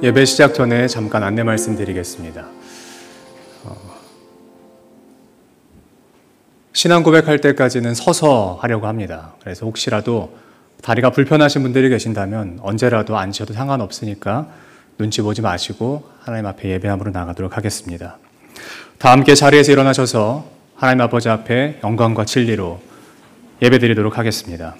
예배 시작 전에 잠깐 안내 말씀드리겠습니다. 신앙 고백할 때까지는 서서 하려고 합니다. 그래서 혹시라도 다리가 불편하신 분들이 계신다면 언제라도 앉으셔도 상관없으니까 눈치 보지 마시고 하나님 앞에 예배함으로 나가도록 하겠습니다. 다 함께 자리에서 일어나셔서 하나님 아버지 앞에 영광과 진리로 예배드리도록 하겠습니다.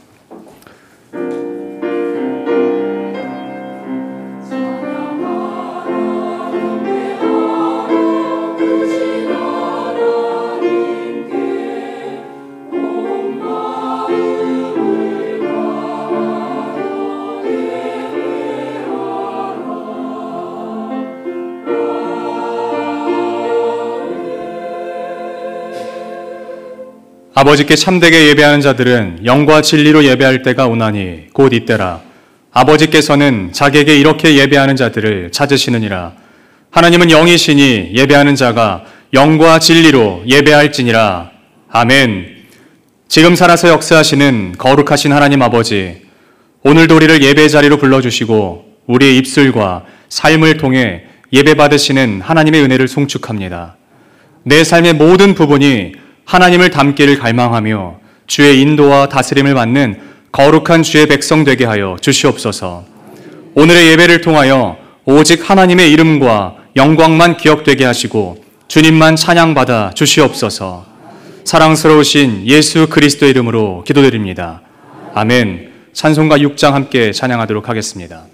아버지께 참되게 예배하는 자들은 영과 진리로 예배할 때가 오나니 곧 이때라. 아버지께서는 자기에게 이렇게 예배하는 자들을 찾으시느니라. 하나님은 영이시니 예배하는 자가 영과 진리로 예배할지니라. 아멘. 지금 살아서 역사하시는 거룩하신 하나님 아버지, 오늘도 우리를 예배 자리로 불러주시고 우리의 입술과 삶을 통해 예배받으시는 하나님의 은혜를 송축합니다. 내 삶의 모든 부분이 하나님을 닮기를 갈망하며 주의 인도와 다스림을 받는 거룩한 주의 백성 되게 하여 주시옵소서. 오늘의 예배를 통하여 오직 하나님의 이름과 영광만 기억되게 하시고 주님만 찬양받아 주시옵소서. 사랑스러우신 예수 그리스도의 이름으로 기도드립니다. 아멘. 찬송가 6장 함께 찬양하도록 하겠습니다.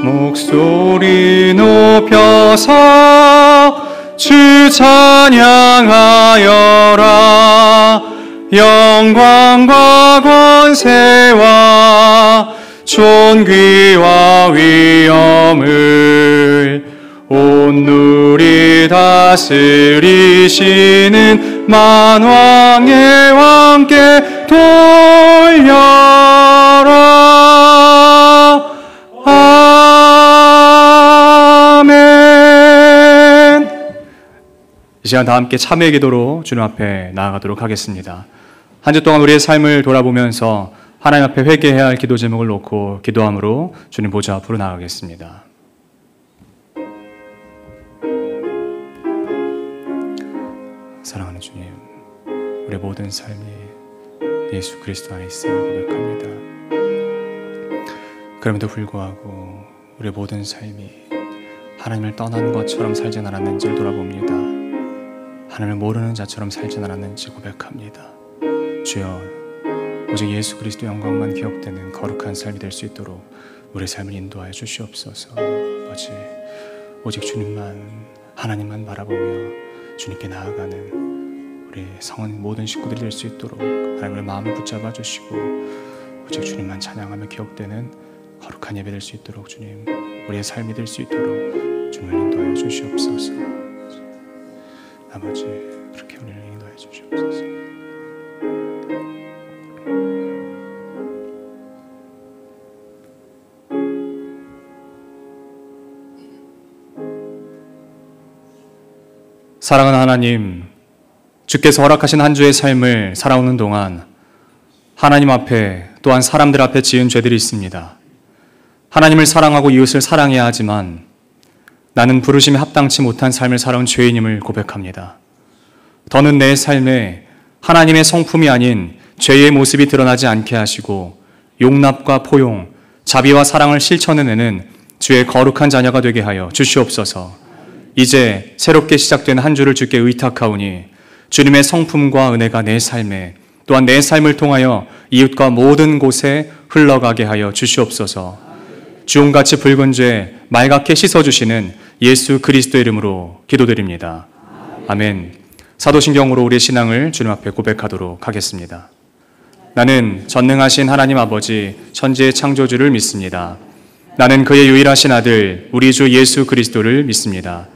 목소리 높여서 주 찬양하여라. 영광과 권세와 존귀와 위엄을 온누리 다스리시는 만왕의 왕께 돌려라. 아멘. 이 시간 다 함께 참회의 기도로 주님 앞에 나아가도록 하겠습니다. 한 주 동안 우리의 삶을 돌아보면서 하나님 앞에 회개해야 할 기도 제목을 놓고 기도함으로 주님 보좌 앞으로 나아가겠습니다. 사랑하는 주님, 우리의 모든 삶이 예수 그리스도 안에 있음을 고백합니다. 그럼에도 불구하고 우리의 모든 삶이 하나님을 떠난 것처럼 살진 않았는지를 돌아봅니다. 하나님을 모르는 자처럼 살진 않았는지 고백합니다. 주여, 오직 예수 그리스도 영광만 기억되는 거룩한 삶이 될 수 있도록 우리의 삶을 인도하여 주시옵소서. 아버지, 오직 주님만, 하나님만 바라보며 주님께 나아가는 우리 성은 모든 식구들이 될 수 있도록 하나님의 마음을 붙잡아 주시고 오직 주님만 찬양하며 기억되는 거룩한 예배 될 수 있도록 주님, 우리의 삶이 될 수 있도록 주님을 인도하여 주시옵소서. 아버지, 그렇게 우리를 인도하여 주시옵소서. 사랑하는 하나님, 주께서 허락하신 한 주의 삶을 살아오는 동안 하나님 앞에 또한 사람들 앞에 지은 죄들이 있습니다. 하나님을 사랑하고 이웃을 사랑해야 하지만 나는 부르심에 합당치 못한 삶을 살아온 죄인임을 고백합니다. 더는 내 삶에 하나님의 성품이 아닌 죄의 모습이 드러나지 않게 하시고 용납과 포용, 자비와 사랑을 실천해내는 주의 거룩한 자녀가 되게 하여 주시옵소서. 이제 새롭게 시작되는 한 주를 주께 의탁하오니 주님의 성품과 은혜가 내 삶에 또한 내 삶을 통하여 이웃과 모든 곳에 흘러가게 하여 주시옵소서. 주홍같이 붉은 죄 맑게 씻어주시는 예수 그리스도의 이름으로 기도드립니다. 아멘. 사도신경으로 우리의 신앙을 주님 앞에 고백하도록 하겠습니다. 나는 전능하신 하나님 아버지 천지의 창조주를 믿습니다. 나는 그의 유일하신 아들 우리 주 예수 그리스도를 믿습니다.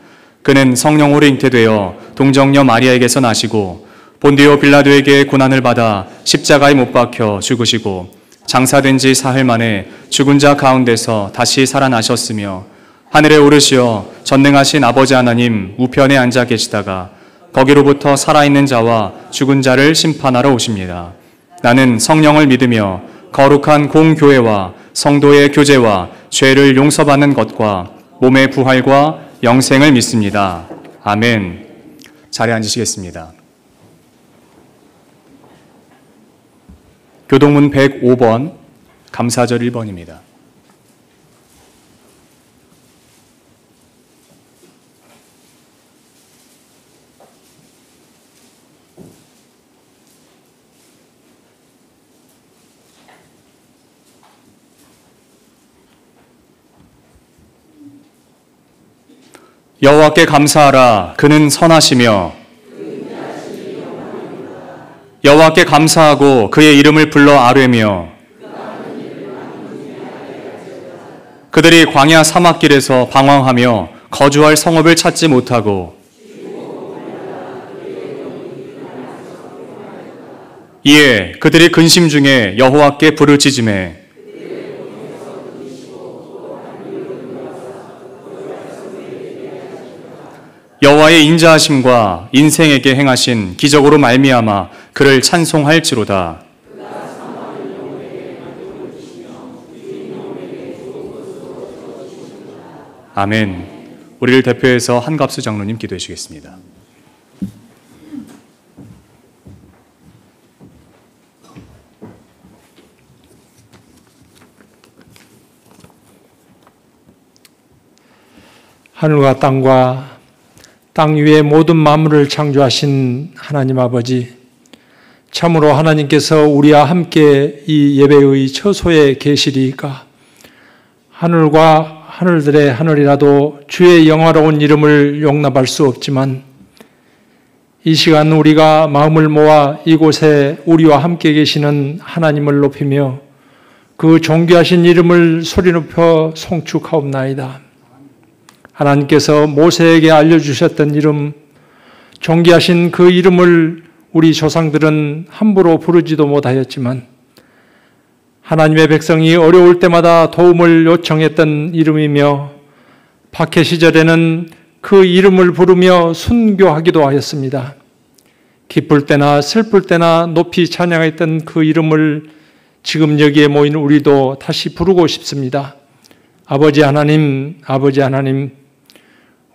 그는 성령으로 잉태되어 동정녀 마리아에게서 나시고 본디오 빌라도에게 고난을 받아 십자가에 못 박혀 죽으시고 장사된 지 사흘 만에 죽은 자 가운데서 다시 살아나셨으며 하늘에 오르시어 전능하신 아버지 하나님 우편에 앉아 계시다가 거기로부터 살아있는 자와 죽은 자를 심판하러 오십니다. 나는 성령을 믿으며 거룩한 공교회와 성도의 교제와 죄를 용서받는 것과 몸의 부활과 영생을 믿습니다. 아멘. 자리에 앉으시겠습니다. 교동문 105번, 감사절 1번입니다. 여호와께 감사하라. 그는 선하시며 여호와께 감사하고 그의 이름을 불러 아뢰며 그들이 광야 사막길에서 방황하며 거주할 성읍을 찾지 못하고 이에 그들이 근심 중에 여호와께 부르짖으매 여호와의 인자하심과 인생에게 행하신 기적으로 말미암아 그를 찬송할지로다. 아멘. 우리를 대표해서 한갑수 장로님 기도해 주시겠습니다. 하늘과 땅 위의 모든 만물을 창조하신 하나님 아버지, 참으로 하나님께서 우리와 함께 이 예배의 처소에 계시리이까 하늘과 하늘들의 하늘이라도 주의 영화로운 이름을 용납할 수 없지만 이 시간 우리가 마음을 모아 이곳에 우리와 함께 계시는 하나님을 높이며 그 존귀하신 이름을 소리 높여 송축하옵나이다. 하나님께서 모세에게 알려주셨던 이름, 존귀하신 그 이름을 우리 조상들은 함부로 부르지도 못하였지만 하나님의 백성이 어려울 때마다 도움을 요청했던 이름이며 박해 시절에는 그 이름을 부르며 순교하기도 하였습니다. 기쁠 때나 슬플 때나 높이 찬양했던 그 이름을 지금 여기에 모인 우리도 다시 부르고 싶습니다. 아버지 하나님, 아버지 하나님,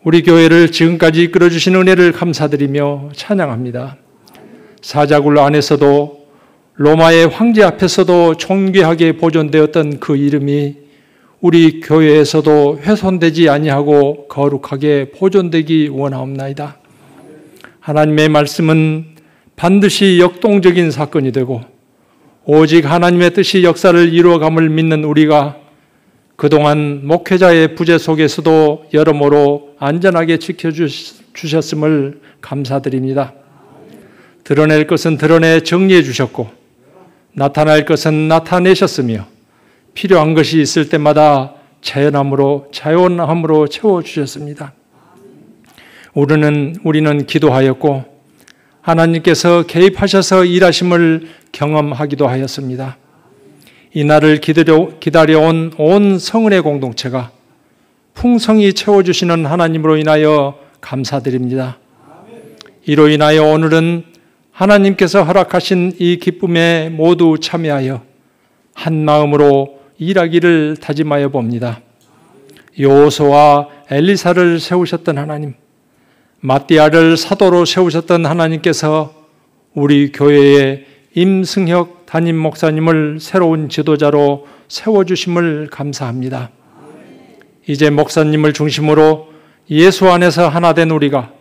우리 교회를 지금까지 이끌어주신 은혜를 감사드리며 찬양합니다. 사자굴 안에서도 로마의 황제 앞에서도 존귀하게 보존되었던 그 이름이 우리 교회에서도 훼손되지 아니하고 거룩하게 보존되기 원하옵나이다. 하나님의 말씀은 반드시 역동적인 사건이 되고 오직 하나님의 뜻이 역사를 이루어감을 믿는 우리가 그동안 목회자의 부재 속에서도 여러모로 안전하게 지켜주셨음을 감사드립니다. 드러낼 것은 드러내 정리해 주셨고 나타날 것은 나타내셨으며 필요한 것이 있을 때마다 자연함으로 채워주셨습니다. 우리는 기도하였고 하나님께서 개입하셔서 일하심을 경험하기도 하였습니다. 이날을 기다려온 온 성은의 공동체가 풍성히 채워주시는 하나님으로 인하여 감사드립니다. 이로 인하여 오늘은 하나님께서 허락하신 이 기쁨에 모두 참여하여 한 마음으로 일하기를 다짐하여 봅니다. 요호수아와 엘리사를 세우셨던 하나님, 마띠아를 사도로 세우셨던 하나님께서 우리 교회의 임승혁 담임 목사님을 새로운 지도자로 세워주심을 감사합니다. 이제 목사님을 중심으로 예수 안에서 하나 된 우리가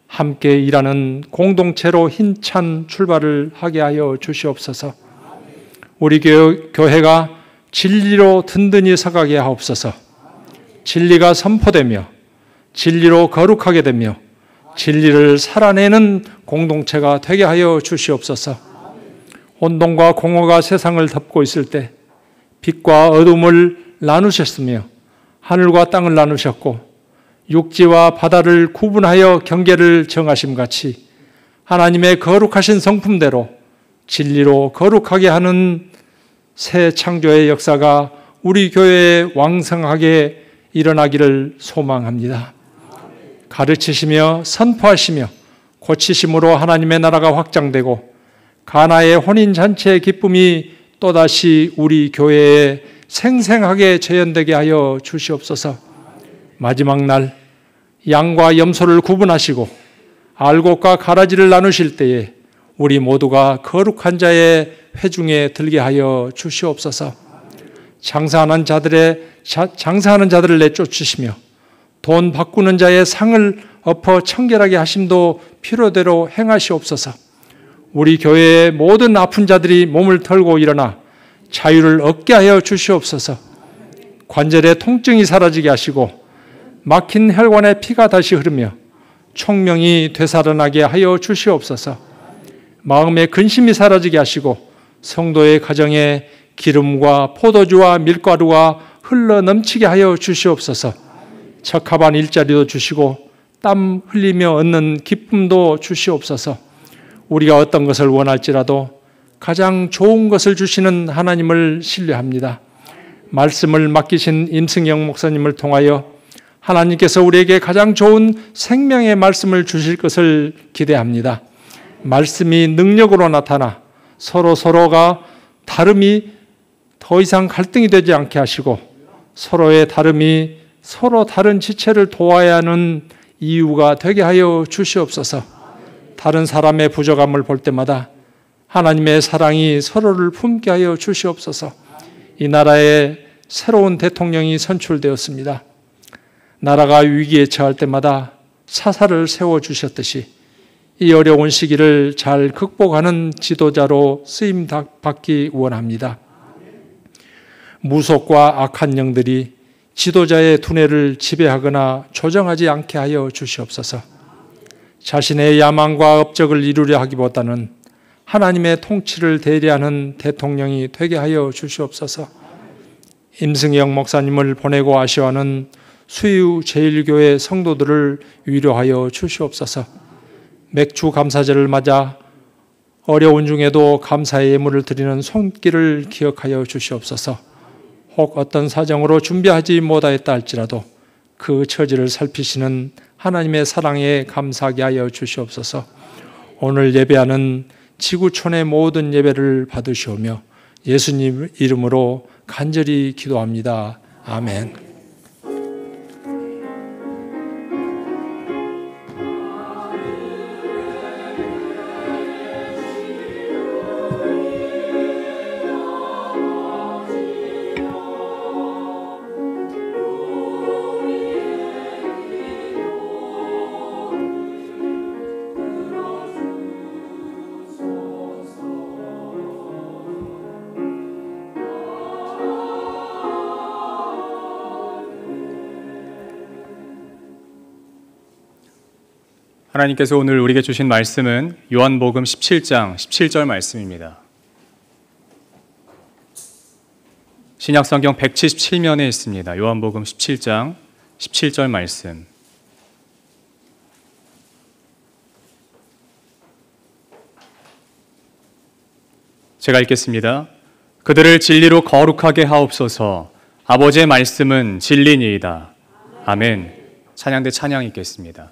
함께 일하는 공동체로 힘찬 출발을 하게 하여 주시옵소서. 우리 교회가 진리로 든든히 서가게 하옵소서. 진리가 선포되며 진리로 거룩하게 되며 진리를 살아내는 공동체가 되게 하여 주시옵소서. 혼돈과 공허가 세상을 덮고 있을 때 빛과 어둠을 나누셨으며 하늘과 땅을 나누셨고 육지와 바다를 구분하여 경계를 정하심 같이 하나님의 거룩하신 성품대로 진리로 거룩하게 하는 새 창조의 역사가 우리 교회에 왕성하게 일어나기를 소망합니다. 가르치시며 선포하시며 고치심으로 하나님의 나라가 확장되고 가나의 혼인잔치의 기쁨이 또다시 우리 교회에 생생하게 재현되게 하여 주시옵소서. 마지막 날 양과 염소를 구분하시고 알곡과 가라지를 나누실 때에 우리 모두가 거룩한 자의 회중에 들게 하여 주시옵소서. 장사하는 자들을 내쫓으시며 돈 바꾸는 자의 상을 엎어 청결하게 하심도 필요대로 행하시옵소서. 우리 교회의 모든 아픈 자들이 몸을 털고 일어나 자유를 얻게 하여 주시옵소서. 관절의 통증이 사라지게 하시고 막힌 혈관에 피가 다시 흐르며 총명이 되살아나게 하여 주시옵소서. 마음의 근심이 사라지게 하시고 성도의 가정에 기름과 포도주와 밀가루가 흘러 넘치게 하여 주시옵소서. 적합한 일자리도 주시고 땀 흘리며 얻는 기쁨도 주시옵소서. 우리가 어떤 것을 원할지라도 가장 좋은 것을 주시는 하나님을 신뢰합니다. 말씀을 맡기신 임승영 목사님을 통하여 하나님께서 우리에게 가장 좋은 생명의 말씀을 주실 것을 기대합니다. 말씀이 능력으로 나타나 서로가 다름이 더 이상 갈등이 되지 않게 하시고 서로의 다름이 서로 다른 지체를 도와야 하는 이유가 되게 하여 주시옵소서. 다른 사람의 부족함을 볼 때마다 하나님의 사랑이 서로를 품게 하여 주시옵소서. 이 나라에 새로운 대통령이 선출되었습니다. 나라가 위기에 처할 때마다 사사를 세워주셨듯이 이 어려운 시기를 잘 극복하는 지도자로 쓰임 받기 원합니다. 무속과 악한 영들이 지도자의 두뇌를 지배하거나 조정하지 않게 하여 주시옵소서. 자신의 야망과 업적을 이루려 하기보다는 하나님의 통치를 대리하는 대통령이 되게 하여 주시옵소서. 임승영 목사님을 보내고 아쉬워하는 수유 제1교회 성도들을 위로하여 주시옵소서. 맥주 감사절을 맞아 어려운 중에도 감사의 예물을 드리는 손길을 기억하여 주시옵소서. 혹 어떤 사정으로 준비하지 못하였다 할지라도 그 처지를 살피시는 하나님의 사랑에 감사하게 하여 주시옵소서. 오늘 예배하는 지구촌의 모든 예배를 받으시오며 예수님 이름으로 간절히 기도합니다. 아멘. 하나님께서 오늘 우리에게 주신 말씀은 요한복음 17장 17절 말씀입니다. 신약성경 177면에 있습니다. 요한복음 17장 17절 말씀. 제가 읽겠습니다. 그들을 진리로 거룩하게 하옵소서. 아버지의 말씀은 진리니이다. 아멘. 찬양대 찬양 읽겠습니다.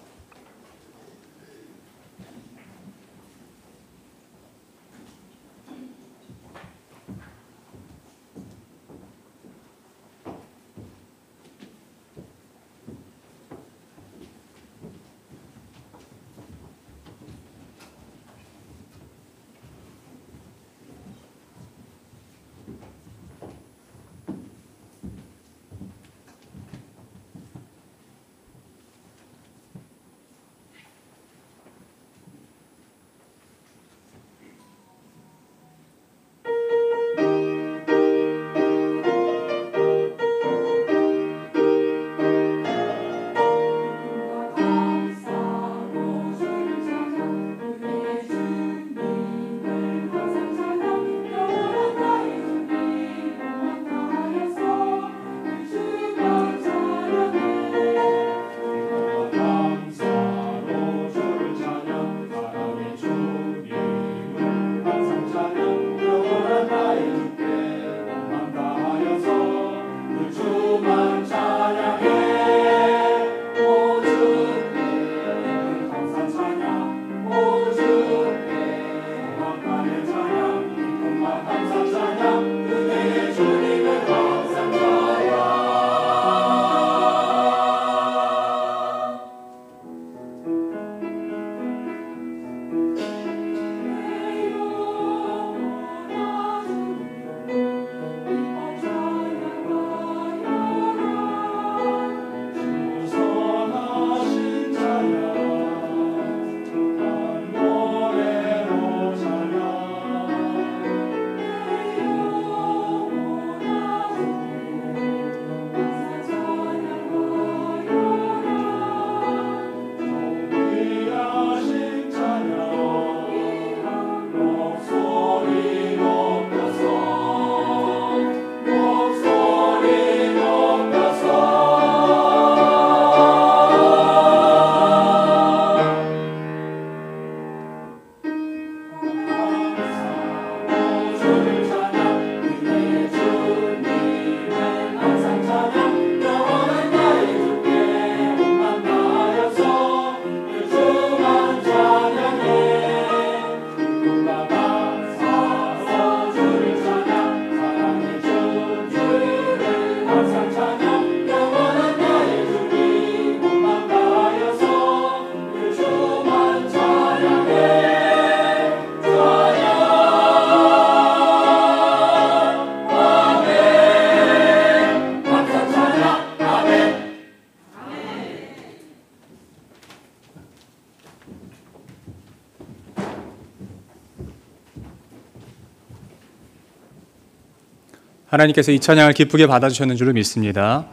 하나님께서 이 찬양을 기쁘게 받아주셨는 줄을 믿습니다.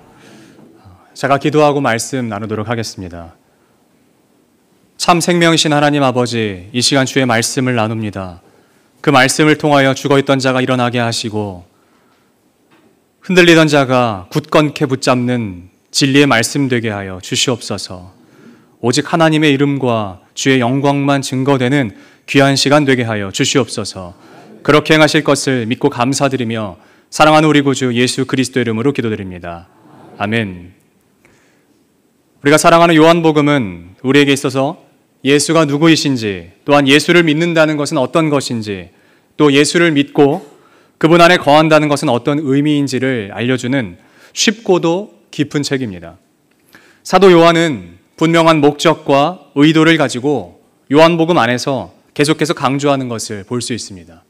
제가 기도하고 말씀 나누도록 하겠습니다. 참 생명이신 하나님 아버지, 이 시간 주의 말씀을 나눕니다. 그 말씀을 통하여 죽어있던 자가 일어나게 하시고 흔들리던 자가 굳건케 붙잡는 진리의 말씀 되게 하여 주시옵소서. 오직 하나님의 이름과 주의 영광만 증거되는 귀한 시간 되게 하여 주시옵소서. 그렇게 행하실 것을 믿고 감사드리며 사랑하는 우리 구주 예수 그리스도의 이름으로 기도드립니다. 아멘. 우리가 사랑하는 요한복음은 우리에게 있어서 예수가 누구이신지, 또한 예수를 믿는다는 것은 어떤 것인지, 또 예수를 믿고 그분 안에 거한다는 것은 어떤 의미인지를 알려주는 쉽고도 깊은 책입니다. 사도 요한은 분명한 목적과 의도를 가지고 요한복음 안에서 계속해서 강조하는 것을 볼 수 있습니다.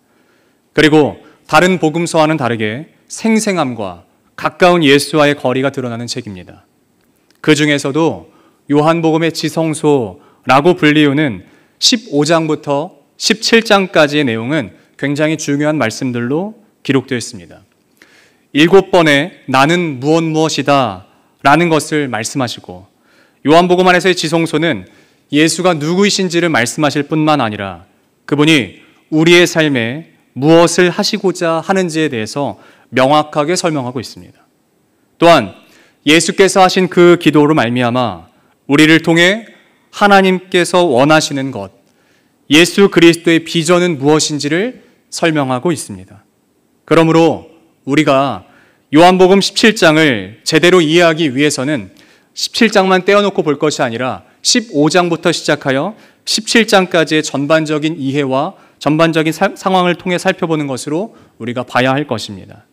그리고 다른 복음서와는 다르게 생생함과 가까운 예수와의 거리가 드러나는 책입니다. 그 중에서도 요한복음의 지성소라고 불리우는 15장부터 17장까지의 내용은 굉장히 중요한 말씀들로 기록되어 있습니다. 7번의 나는 무엇이다 라는 것을 말씀하시고, 요한복음 안에서의 지성소는 예수가 누구이신지를 말씀하실 뿐만 아니라 그분이 우리의 삶에 무엇을 하시고자 하는지에 대해서 명확하게 설명하고 있습니다. 또한 예수께서 하신 그 기도로 말미암아 우리를 통해 하나님께서 원하시는 것, 예수 그리스도의 비전은 무엇인지를 설명하고 있습니다. 그러므로 우리가 요한복음 17장을 제대로 이해하기 위해서는 17장만 떼어놓고 볼 것이 아니라 15장부터 시작하여 17장까지의 전반적인 이해와 전반적인 상황을 통해 살펴보는 것으로 우리가 봐야 할 것입니다.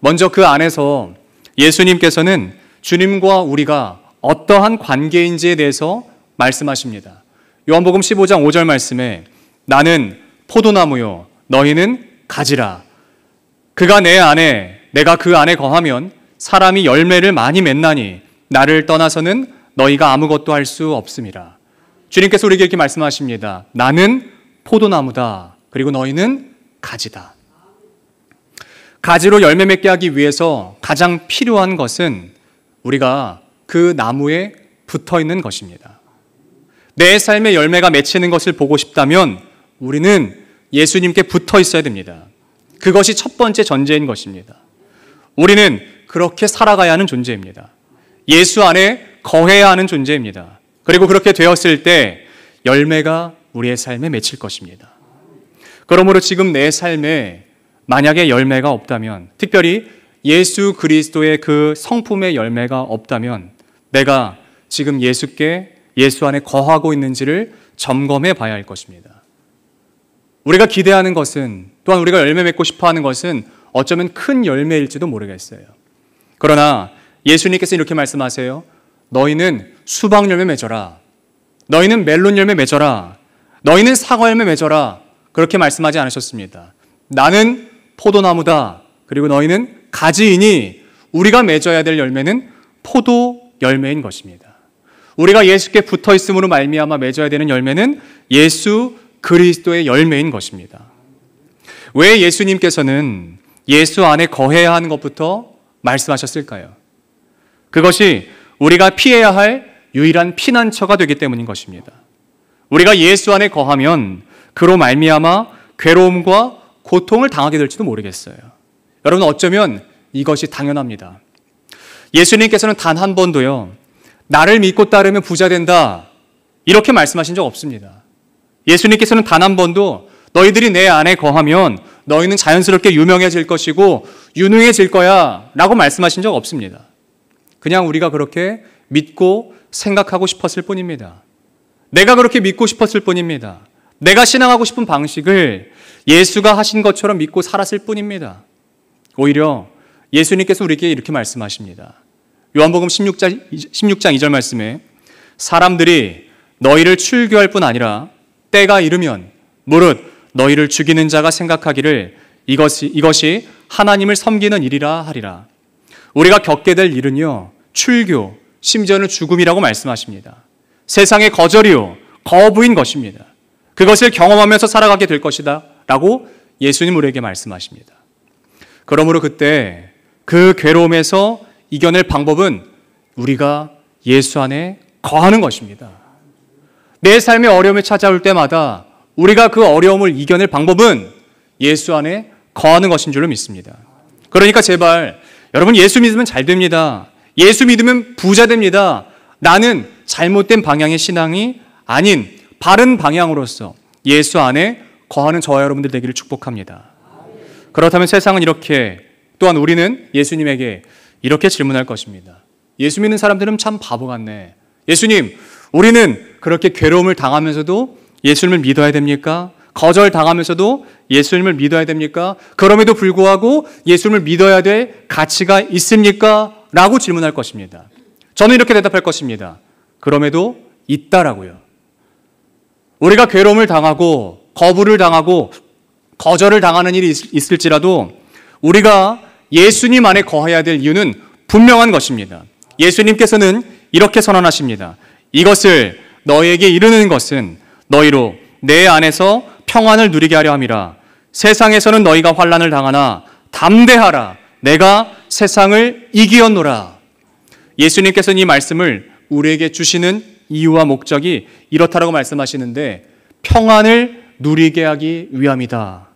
먼저 그 안에서 예수님께서는 주님과 우리가 어떠한 관계인지에 대해서 말씀하십니다. 요한복음 15장 5절 말씀에 나는 포도나무요 너희는 가지라. 그가 내 안에 내가 그 안에 거하면 사람이 열매를 많이 맺나니 나를 떠나서는 너희가 아무것도 할 수 없음이라. 주님께서 우리에게 이렇게 말씀하십니다. 나는 포도나무다. 그리고 너희는 가지다. 가지로 열매 맺게 하기 위해서 가장 필요한 것은 우리가 그 나무에 붙어 있는 것입니다. 내 삶의 열매가 맺히는 것을 보고 싶다면 우리는 예수님께 붙어 있어야 됩니다. 그것이 첫 번째 전제인 것입니다. 우리는 그렇게 살아가야 하는 존재입니다. 예수 안에 거해야 하는 존재입니다. 그리고 그렇게 되었을 때 열매가 우리의 삶에 맺힐 것입니다. 그러므로 지금 내 삶에 만약에 열매가 없다면, 특별히 예수 그리스도의 그 성품의 열매가 없다면 내가 지금 예수 안에 거하고 있는지를 점검해 봐야 할 것입니다. 우리가 기대하는 것은, 또한 우리가 열매 맺고 싶어하는 것은 어쩌면 큰 열매일지도 모르겠어요. 그러나 예수님께서 이렇게 말씀하세요. 너희는 수박 열매 맺어라. 너희는 멜론 열매 맺어라. 너희는 사과 열매 맺어라. 그렇게 말씀하지 않으셨습니다. 나는 포도나무다. 그리고 너희는 가지이니 우리가 맺어야 될 열매는 포도 열매인 것입니다. 우리가 예수께 붙어 있음으로 말미암아 맺어야 되는 열매는 예수 그리스도의 열매인 것입니다. 왜 예수님께서는 예수 안에 거해야 하는 것부터 말씀하셨을까요? 그것이 우리가 피해야 할 유일한 피난처가 되기 때문인 것입니다. 우리가 예수 안에 거하면 그로 말미암아 괴로움과 고통을 당하게 될지도 모르겠어요. 여러분, 어쩌면 이것이 당연합니다. 예수님께서는 단 한 번도요, 나를 믿고 따르면 부자 된다, 이렇게 말씀하신 적 없습니다. 예수님께서는 단 한 번도 너희들이 내 안에 거하면 너희는 자연스럽게 유명해질 것이고 유능해질 거야 라고 말씀하신 적 없습니다. 그냥 우리가 그렇게 믿고 생각하고 싶었을 뿐입니다. 내가 그렇게 믿고 싶었을 뿐입니다. 내가 신앙하고 싶은 방식을 예수가 하신 것처럼 믿고 살았을 뿐입니다. 오히려 예수님께서 우리에게 이렇게 말씀하십니다. 요한복음 16장 2절 말씀에 사람들이 너희를 출교할 뿐 아니라 때가 이르면 무릇 너희를 죽이는 자가 생각하기를 이것이 하나님을 섬기는 일이라 하리라. 우리가 겪게 될 일은요, 출교, 심지어는 죽음이라고 말씀하십니다. 세상의 거절이요, 거부인 것입니다. 그것을 경험하면서 살아가게 될 것이다 라고 예수님 우리에게 말씀하십니다. 그러므로 그때 그 괴로움에서 이겨낼 방법은 우리가 예수 안에 거하는 것입니다. 내 삶의 어려움이 찾아올 때마다 우리가 그 어려움을 이겨낼 방법은 예수 안에 거하는 것인 줄로 믿습니다. 그러니까 제발 여러분, 예수 믿으면 잘 됩니다. 예수 믿으면 부자 됩니다. 나는 잘못된 방향의 신앙이 아닌 바른 방향으로서 예수 안에 거하는 저와 여러분들 되기를 축복합니다. 그렇다면 세상은 이렇게, 또한 우리는 예수님에게 이렇게 질문할 것입니다. 예수 믿는 사람들은 참 바보 같네. 예수님, 우리는 그렇게 괴로움을 당하면서도 예수님을 믿어야 됩니까? 거절당하면서도 예수님을 믿어야 됩니까? 그럼에도 불구하고 예수님을 믿어야 될 가치가 있습니까? 라고 질문할 것입니다. 저는 이렇게 대답할 것입니다. 그럼에도 있다라고요. 우리가 괴로움을 당하고 거부를 당하고 거절을 당하는 일이 있을지라도 우리가 예수님 안에 거해야 될 이유는 분명한 것입니다. 예수님께서는 이렇게 선언하십니다. 이것을 너희에게 이르는 것은 너희로 내 안에서 평안을 누리게 하려 함이라. 세상에서는 너희가 환난을 당하나 담대하라. 내가 세상을 이기었노라. 예수님께서는 이 말씀을 우리에게 주시는 이유와 목적이 이렇다라고 말씀하시는데, 평안을 누리게 하기 위함이다.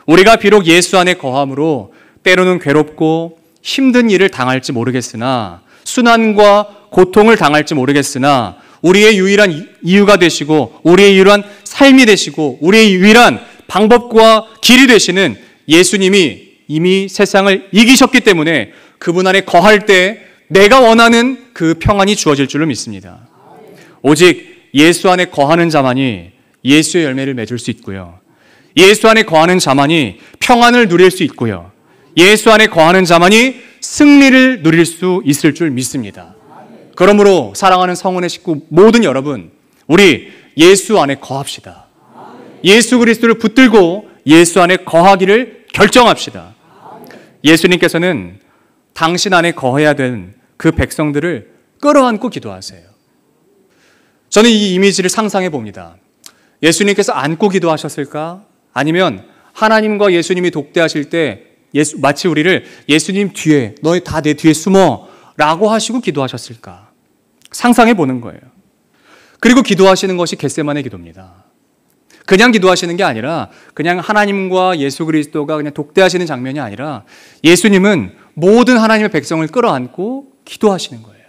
우리가 비록 예수 안에 거함으로 때로는 괴롭고 힘든 일을 당할지 모르겠으나, 순환과 고통을 당할지 모르겠으나, 우리의 유일한 이유가 되시고 우리의 유일한 삶이 되시고 우리의 유일한 방법과 길이 되시는 예수님이 이미 세상을 이기셨기 때문에 그분 안에 거할 때 내가 원하는 그 평안이 주어질 줄로 믿습니다. 오직 예수 안에 거하는 자만이 예수의 열매를 맺을 수 있고요. 예수 안에 거하는 자만이 평안을 누릴 수 있고요. 예수 안에 거하는 자만이 승리를 누릴 수 있을 줄 믿습니다. 그러므로 사랑하는 성원의 식구 모든 여러분, 우리 예수 안에 거합시다. 예수 그리스도를 붙들고 예수 안에 거하기를 결정합시다. 예수님께서는 당신 안에 거해야 되는 그 백성들을 끌어안고 기도하세요. 저는 이 이미지를 상상해 봅니다. 예수님께서 안고 기도하셨을까? 아니면 하나님과 예수님이 독대하실 때 마치 우리를 예수님 뒤에, 너희 다 내 뒤에 숨어 라고 하시고 기도하셨을까? 상상해 보는 거예요. 그리고 기도하시는 것이 겟세마네 기도입니다. 그냥 기도하시는 게 아니라 그냥 하나님과 예수 그리스도가 그냥 독대하시는 장면이 아니라 예수님은 모든 하나님의 백성을 끌어안고 기도하시는 거예요.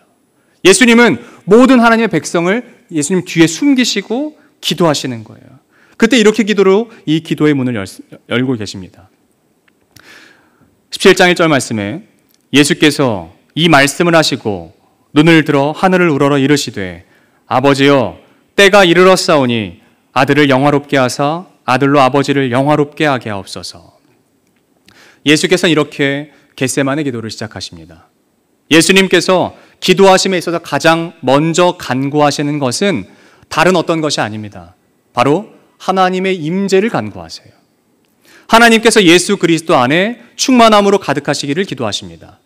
예수님은 모든 하나님의 백성을 예수님 뒤에 숨기시고 기도하시는 거예요. 그때 이렇게 기도로 이 기도의 문을 열고 계십니다. 17장 1절 말씀에 예수께서 이 말씀을 하시고 눈을 들어 하늘을 우러러 이르시되 아버지여 때가 이르렀사오니 아들을 영화롭게 하사 아들로 아버지를 영화롭게 하게 하옵소서. 예수께서는 이렇게 겟세마네 기도를 시작하십니다. 예수님께서 기도하심에 있어서 가장 먼저 간구하시는 것은 다른 어떤 것이 아닙니다. 바로 하나님의 임재를 간구하세요. 하나님께서 예수 그리스도 안에 충만함으로 가득하시기를 기도하십니다.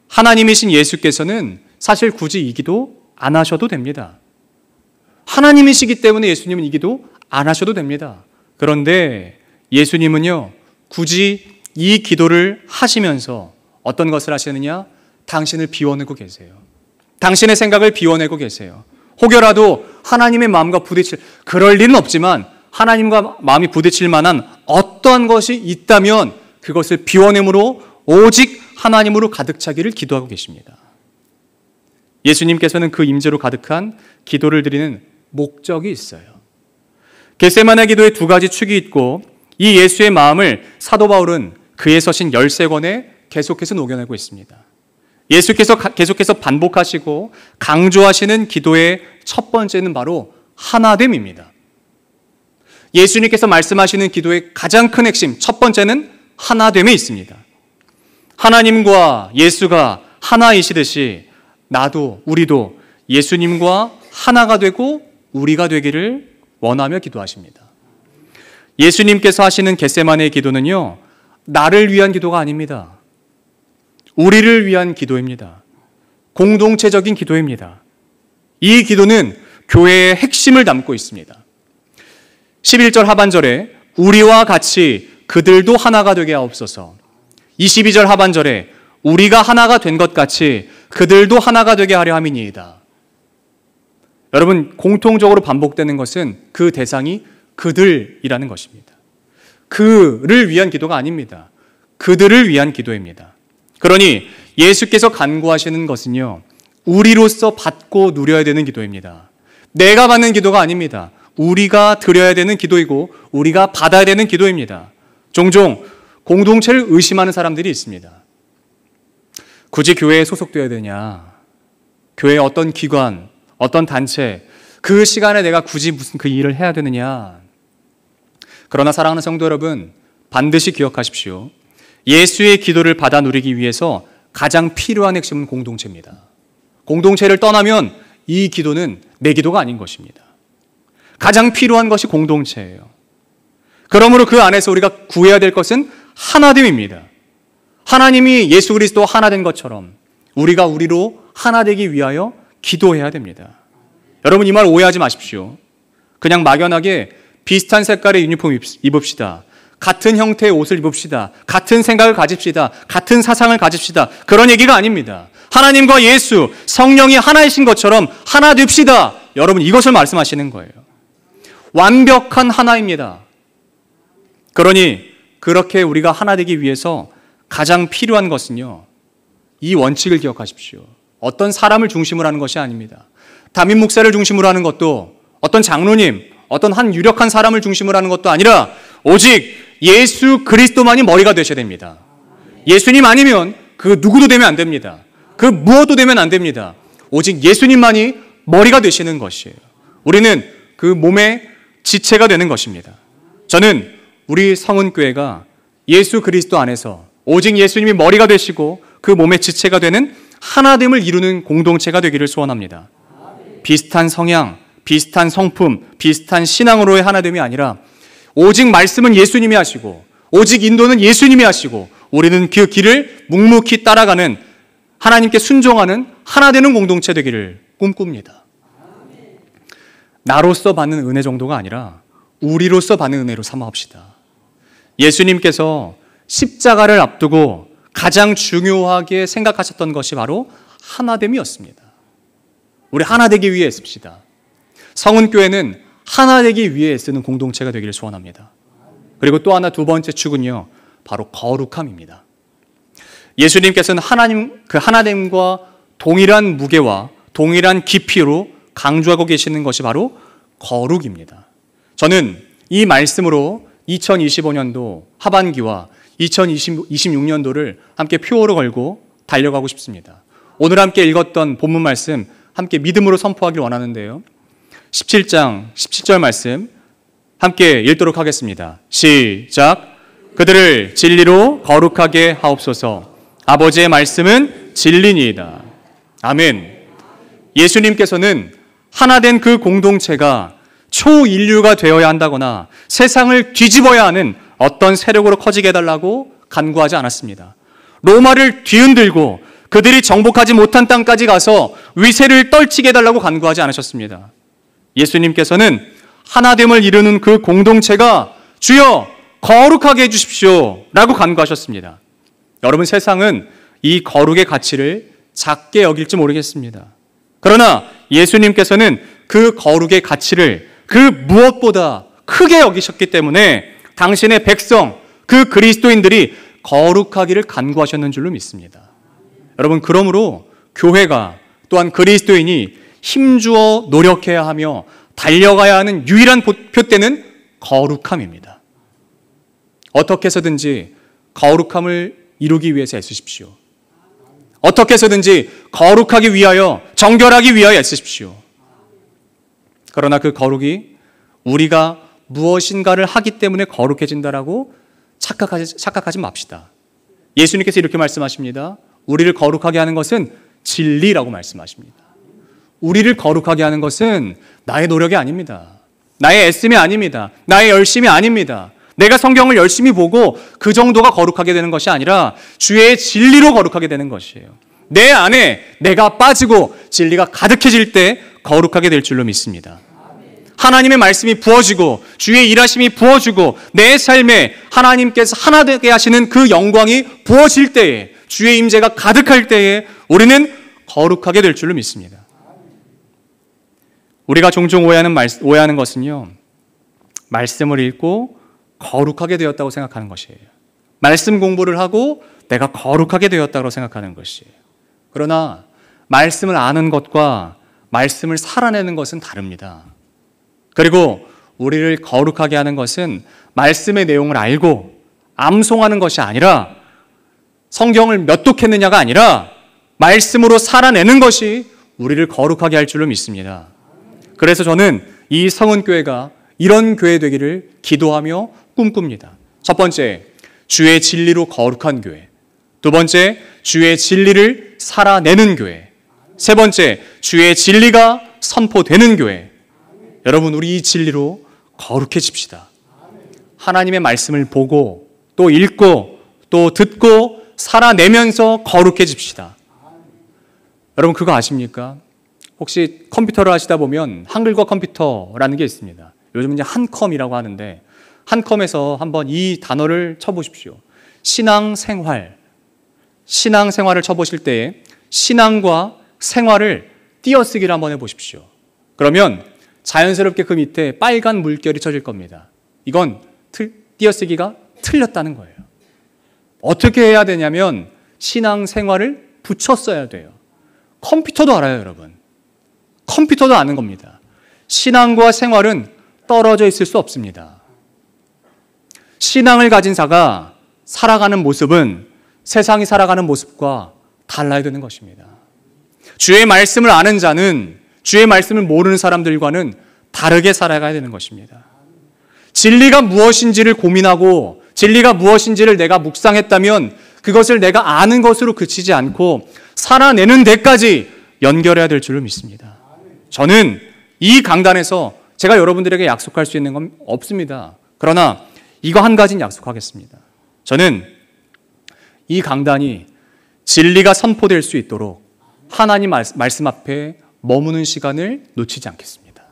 하나님이신 예수께서는 사실 굳이 이 기도 안 하셔도 됩니다. 하나님이시기 때문에 예수님은 이 기도 안 하셔도 됩니다. 그런데 예수님은요, 굳이 이 기도를 하시면서 어떤 것을 하시느냐? 당신을 비워내고 계세요. 당신의 생각을 비워내고 계세요. 혹여라도 하나님의 마음과 부딪힐, 그럴 일은 없지만 하나님과 마음이 부딪힐 만한 어떠한 것이 있다면 그것을 비워냄으로 오직 하나님으로 가득 차기를 기도하고 계십니다. 예수님께서는 그 임재로 가득한 기도를 드리는 목적이 있어요. 겟세마네 기도에 두 가지 축이 있고 이 예수의 마음을 사도 바울은 그의 서신 13권에 계속해서 녹여내고 있습니다. 예수께서 계속해서 반복하시고 강조하시는 기도의 첫 번째는 바로 하나됨입니다. 예수님께서 말씀하시는 기도의 가장 큰 핵심, 첫 번째는 하나됨에 있습니다. 하나님과 예수가 하나이시듯이 나도, 우리도 예수님과 하나가 되고 우리가 되기를 원하며 기도하십니다. 예수님께서 하시는 겟세마네의 기도는요, 나를 위한 기도가 아닙니다. 우리를 위한 기도입니다. 공동체적인 기도입니다. 이 기도는 교회의 핵심을 담고 있습니다. 11절 하반절에 우리와 같이 그들도 하나가 되게 하옵소서. 22절 하반절에 우리가 하나가 된 것 같이 그들도 하나가 되게 하려 함이니이다. 여러분, 공통적으로 반복되는 것은 그 대상이 그들이라는 것입니다. 그를 위한 기도가 아닙니다. 그들을 위한 기도입니다. 그러니 예수께서 간구하시는 것은요, 우리로서 받고 누려야 되는 기도입니다. 내가 받는 기도가 아닙니다. 우리가 드려야 되는 기도이고 우리가 받아야 되는 기도입니다. 종종 공동체를 의심하는 사람들이 있습니다. 굳이 교회에 소속되어야 되냐? 교회의 어떤 기관, 어떤 단체, 그 시간에 내가 굳이 무슨 그 일을 해야 되느냐? 그러나 사랑하는 성도 여러분, 반드시 기억하십시오. 예수의 기도를 받아 누리기 위해서 가장 필요한 핵심은 공동체입니다. 공동체를 떠나면 이 기도는 내 기도가 아닌 것입니다. 가장 필요한 것이 공동체예요. 그러므로 그 안에서 우리가 구해야 될 것은 하나됨입니다. 하나님이 예수 그리스도와 하나 된 것처럼 우리가 우리로 하나 되기 위하여 기도해야 됩니다. 여러분, 이 말 오해하지 마십시오. 그냥 막연하게 비슷한 색깔의 유니폼 입읍시다. 같은 형태의 옷을 입읍시다. 같은 생각을 가집시다. 같은 사상을 가집시다. 그런 얘기가 아닙니다. 하나님과 예수, 성령이 하나이신 것처럼 하나 됩시다. 여러분, 이것을 말씀하시는 거예요. 완벽한 하나입니다. 그러니 그렇게 우리가 하나 되기 위해서 가장 필요한 것은요, 이 원칙을 기억하십시오. 어떤 사람을 중심으로 하는 것이 아닙니다. 담임 목사를 중심으로 하는 것도, 어떤 장로님, 어떤 한 유력한 사람을 중심으로 하는 것도 아니라 오직 예수 그리스도만이 머리가 되셔야 됩니다. 예수님 아니면 그 누구도 되면 안 됩니다. 그 무엇도 되면 안 됩니다. 오직 예수님만이 머리가 되시는 것이에요. 우리는 그 몸의 지체가 되는 것입니다. 저는 우리 성은교회가 예수 그리스도 안에서 오직 예수님이 머리가 되시고 그 몸의 지체가 되는 하나됨을 이루는 공동체가 되기를 소원합니다. 비슷한 성향, 비슷한 성품, 비슷한 신앙으로의 하나됨이 아니라 오직 말씀은 예수님이 하시고 오직 인도는 예수님이 하시고 우리는 그 길을 묵묵히 따라가는, 하나님께 순종하는 하나 되는 공동체 되기를 꿈꿉니다. 나로서 받는 은혜 정도가 아니라 우리로서 받는 은혜로 삼아합시다. 예수님께서 십자가를 앞두고 가장 중요하게 생각하셨던 것이 바로 하나됨이었습니다. 우리 하나 되기 위해 애씁시다. 성은교회는 하나 되기 위해 애쓰는 공동체가 되기를 소원합니다. 그리고 또 하나, 두 번째 축은요, 바로 거룩함입니다. 예수님께서는 그 하나됨과 동일한 무게와 동일한 깊이로 강조하고 계시는 것이 바로 거룩입니다. 저는 이 말씀으로 2025년도 하반기와 2026년도를 함께 표어로 걸고 달려가고 싶습니다. 오늘 함께 읽었던 본문 말씀 함께 믿음으로 선포하길 원하는데요. 17장 17절 말씀 함께 읽도록 하겠습니다. 시작. 그들을 진리로 거룩하게 하옵소서. 아버지의 말씀은 진리니이다. 아멘. 예수님께서는 하나된 그 공동체가 초인류가 되어야 한다거나 세상을 뒤집어야 하는 어떤 세력으로 커지게 해달라고 간구하지 않았습니다. 로마를 뒤흔들고 그들이 정복하지 못한 땅까지 가서 위세를 떨치게 해달라고 간구하지 않으셨습니다. 예수님께서는 하나됨을 이루는 그 공동체가 주여 거룩하게 해주십시오 라고 간구하셨습니다. 여러분, 세상은 이 거룩의 가치를 작게 여길지 모르겠습니다. 그러나 예수님께서는 그 거룩의 가치를 그 무엇보다 크게 여기셨기 때문에 당신의 백성, 그 그리스도인들이 거룩하기를 간구하셨는 줄로 믿습니다. 여러분, 그러므로 교회가 또한 그리스도인이 힘주어 노력해야 하며 달려가야 하는 유일한 표대는 거룩함입니다. 어떻게 해서든지 거룩함을 이루기 위해서 애쓰십시오. 어떻게 해서든지 거룩하기 위하여, 정결하기 위하여 애쓰십시오. 그러나 그 거룩이 우리가 무엇인가를 하기 때문에 거룩해진다라고 착각하지 맙시다. 예수님께서 이렇게 말씀하십니다. 우리를 거룩하게 하는 것은 진리라고 말씀하십니다. 우리를 거룩하게 하는 것은 나의 노력이 아닙니다. 나의 애씀이 아닙니다. 나의 열심이 아닙니다. 내가 성경을 열심히 보고 그 정도가 거룩하게 되는 것이 아니라 주의 진리로 거룩하게 되는 것이에요. 내 안에 내가 빠지고 진리가 가득해질 때 거룩하게 될 줄로 믿습니다. 하나님의 말씀이 부어지고 주의 일하심이 부어지고 내 삶에 하나님께서 하나 되게 하시는 그 영광이 부어질 때에, 주의 임재가 가득할 때에 우리는 거룩하게 될 줄로 믿습니다. 우리가 종종 오해하는 것은요, 말씀을 읽고 거룩하게 되었다고 생각하는 것이에요. 말씀 공부를 하고 내가 거룩하게 되었다고 생각하는 것이에요. 그러나 말씀을 아는 것과 말씀을 살아내는 것은 다릅니다. 그리고 우리를 거룩하게 하는 것은 말씀의 내용을 알고 암송하는 것이 아니라, 성경을 몇 독했느냐가 아니라 말씀으로 살아내는 것이 우리를 거룩하게 할 줄로 믿습니다. 그래서 저는 이 성은교회가 이런 교회 되기를 기도하며 꿈꿉니다. 첫 번째, 주의 진리로 거룩한 교회. 두 번째, 주의 진리를 살아내는 교회. 세 번째, 주의 진리가 선포되는 교회. 여러분, 우리 이 진리로 거룩해집시다. 하나님의 말씀을 보고 또 읽고 또 듣고 살아내면서 거룩해집시다. 여러분, 그거 아십니까? 혹시 컴퓨터를 하시다 보면 한글과 컴퓨터라는 게 있습니다. 요즘 이제 한컴이라고 하는데, 한컴에서 한번 이 단어를 쳐보십시오. 신앙생활. 신앙생활을 쳐보실 때에 신앙과 생활을 띄어쓰기를 한번 해보십시오. 그러면 자연스럽게 그 밑에 빨간 물결이 쳐질 겁니다. 이건 띄어쓰기가 틀렸다는 거예요. 어떻게 해야 되냐면 신앙생활을 붙였어야 돼요. 컴퓨터도 알아요, 여러분. 컴퓨터도 아는 겁니다. 신앙과 생활은 떨어져 있을 수 없습니다. 신앙을 가진 자가 살아가는 모습은 세상이 살아가는 모습과 달라야 되는 것입니다. 주의 말씀을 아는 자는 주의 말씀을 모르는 사람들과는 다르게 살아가야 되는 것입니다. 진리가 무엇인지를 고민하고 진리가 무엇인지를 내가 묵상했다면 그것을 내가 아는 것으로 그치지 않고 살아내는 데까지 연결해야 될 줄로 믿습니다. 저는 이 강단에서 제가 여러분들에게 약속할 수 있는 건 없습니다. 그러나 이거 한 가지는 약속하겠습니다. 저는 이 강단이 진리가 선포될 수 있도록 하나님 말씀 앞에 머무는 시간을 놓치지 않겠습니다.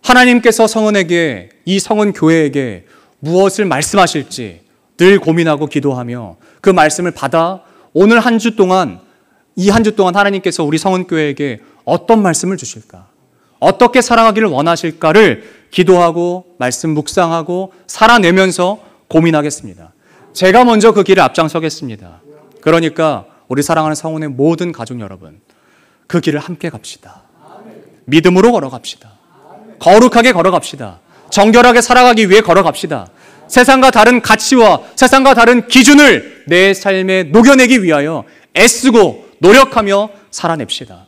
하나님께서 성은에게, 이 성은 교회에게 무엇을 말씀하실지 늘 고민하고 기도하며 그 말씀을 받아 오늘 한 주 동안, 이 한 주 동안 하나님께서 우리 성은교회에게 어떤 말씀을 주실까? 어떻게 살아가기를 원하실까를 기도하고 말씀 묵상하고 살아내면서 고민하겠습니다. 제가 먼저 그 길을 앞장서겠습니다. 그러니까 우리 사랑하는 성원의 모든 가족 여러분, 그 길을 함께 갑시다. 믿음으로 걸어갑시다. 거룩하게 걸어갑시다. 정결하게 살아가기 위해 걸어갑시다. 세상과 다른 가치와 세상과 다른 기준을 내 삶에 녹여내기 위하여 애쓰고 노력하며 살아냅시다.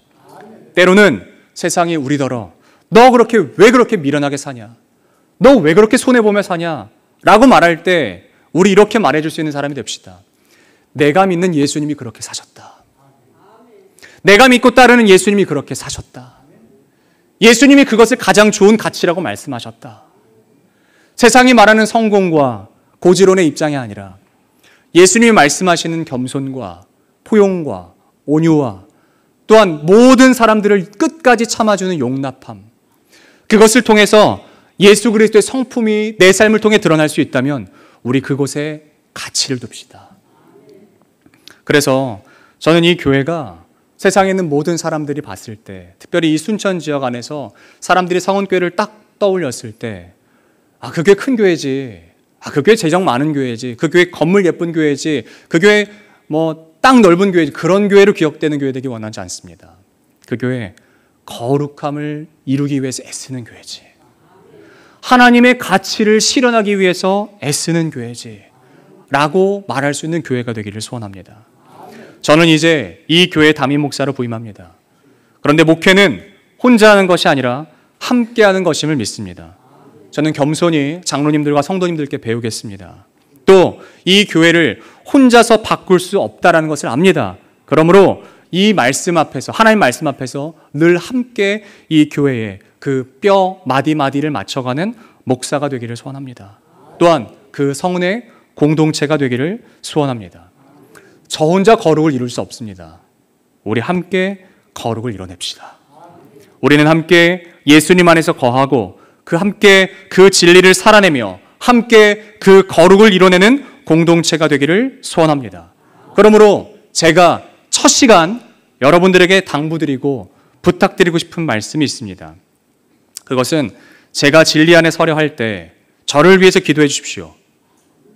때로는 세상이 우리더러 너 왜 그렇게 미련하게 사냐? 너 왜 그렇게 손해보며 사냐? 라고 말할 때 우리 이렇게 말해줄 수 있는 사람이 됩시다. 내가 믿는 예수님이 그렇게 사셨다. 내가 믿고 따르는 예수님이 그렇게 사셨다. 예수님이 그것을 가장 좋은 가치라고 말씀하셨다. 세상이 말하는 성공과 고지론의 입장이 아니라 예수님이 말씀하시는 겸손과 포용과 온유와 또한 모든 사람들을 끝까지 참아주는 용납함, 그것을 통해서 예수 그리스도의 성품이 내 삶을 통해 드러날 수 있다면 우리 그곳에 가치를 둡시다. 그래서 저는 이 교회가 세상에 있는 모든 사람들이 봤을 때, 특별히 이 순천 지역 안에서 사람들이 성은교회를 딱 떠올렸을 때, 아, 그 교회 큰 교회지, 아, 그 교회 재정 많은 교회지, 그 교회 건물 예쁜 교회지, 그 교회 땅 넓은 교회지, 그런 교회로 기억되는 교회 되기 원하지 않습니다. 그 교회 거룩함을 이루기 위해서 애쓰는 교회지, 하나님의 가치를 실현하기 위해서 애쓰는 교회지 라고 말할 수 있는 교회가 되기를 소원합니다. 저는 이제 이 교회 담임 목사로 부임합니다. 그런데 목회는 혼자 하는 것이 아니라 함께 하는 것임을 믿습니다. 저는 겸손히 장로님들과 성도님들께 배우겠습니다. 또 이 교회를 혼자서 바꿀 수 없다는 것을 압니다. 그러므로 이 말씀 앞에서, 하나님 말씀 앞에서 늘 함께 이 교회에 그 뼈 마디마디를 맞춰가는 목사가 되기를 소원합니다. 또한 그 성은의 공동체가 되기를 소원합니다. 저 혼자 거룩을 이룰 수 없습니다. 우리 함께 거룩을 이뤄냅시다. 우리는 함께 예수님 안에서 거하고 함께 그 진리를 살아내며 함께 그 거룩을 이뤄내는 공동체가 되기를 소원합니다. 그러므로 제가 첫 시간 여러분들에게 당부드리고 부탁드리고 싶은 말씀이 있습니다. 그것은 제가 진리 안에 서려 할 때 저를 위해서 기도해 주십시오.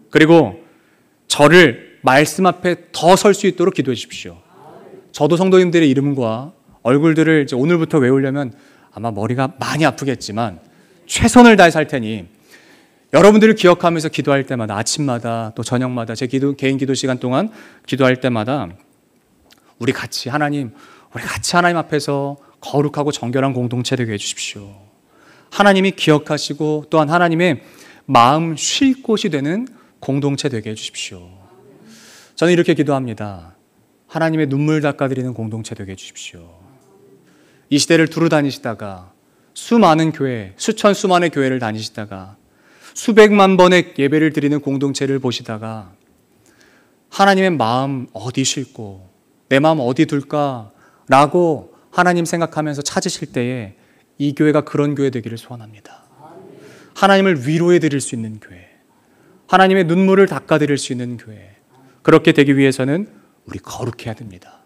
그리고 저를 말씀 앞에 더 설 수 있도록 기도해 주십시오. 저도 성도님들의 이름과 얼굴들을 이제 오늘부터 외우려면 아마 머리가 많이 아프겠지만 최선을 다해서 할 테니 여러분들을 기억하면서 기도할 때마다 아침마다 또 저녁마다 제 개인 기도 시간 동안 기도할 때마다 우리 같이 하나님 앞에서 거룩하고 정결한 공동체 되게 해주십시오. 하나님이 기억하시고 또한 하나님의 마음 쉴 곳이 되는 공동체 되게 해주십시오. 저는 이렇게 기도합니다. 하나님의 눈물 닦아드리는 공동체 되게 해주십시오. 이 시대를 두루 다니시다가 수많은 교회, 수만의 교회를 다니시다가 수백만 번의 예배를 드리는 공동체를 보시다가 하나님의 마음 어디 쉴고 내 마음 어디 둘까라고 하나님 생각하면서 찾으실 때에 이 교회가 그런 교회 되기를 소원합니다. 하나님을 위로해 드릴 수 있는 교회, 하나님의 눈물을 닦아드릴 수 있는 교회, 그렇게 되기 위해서는 우리 거룩해야 됩니다.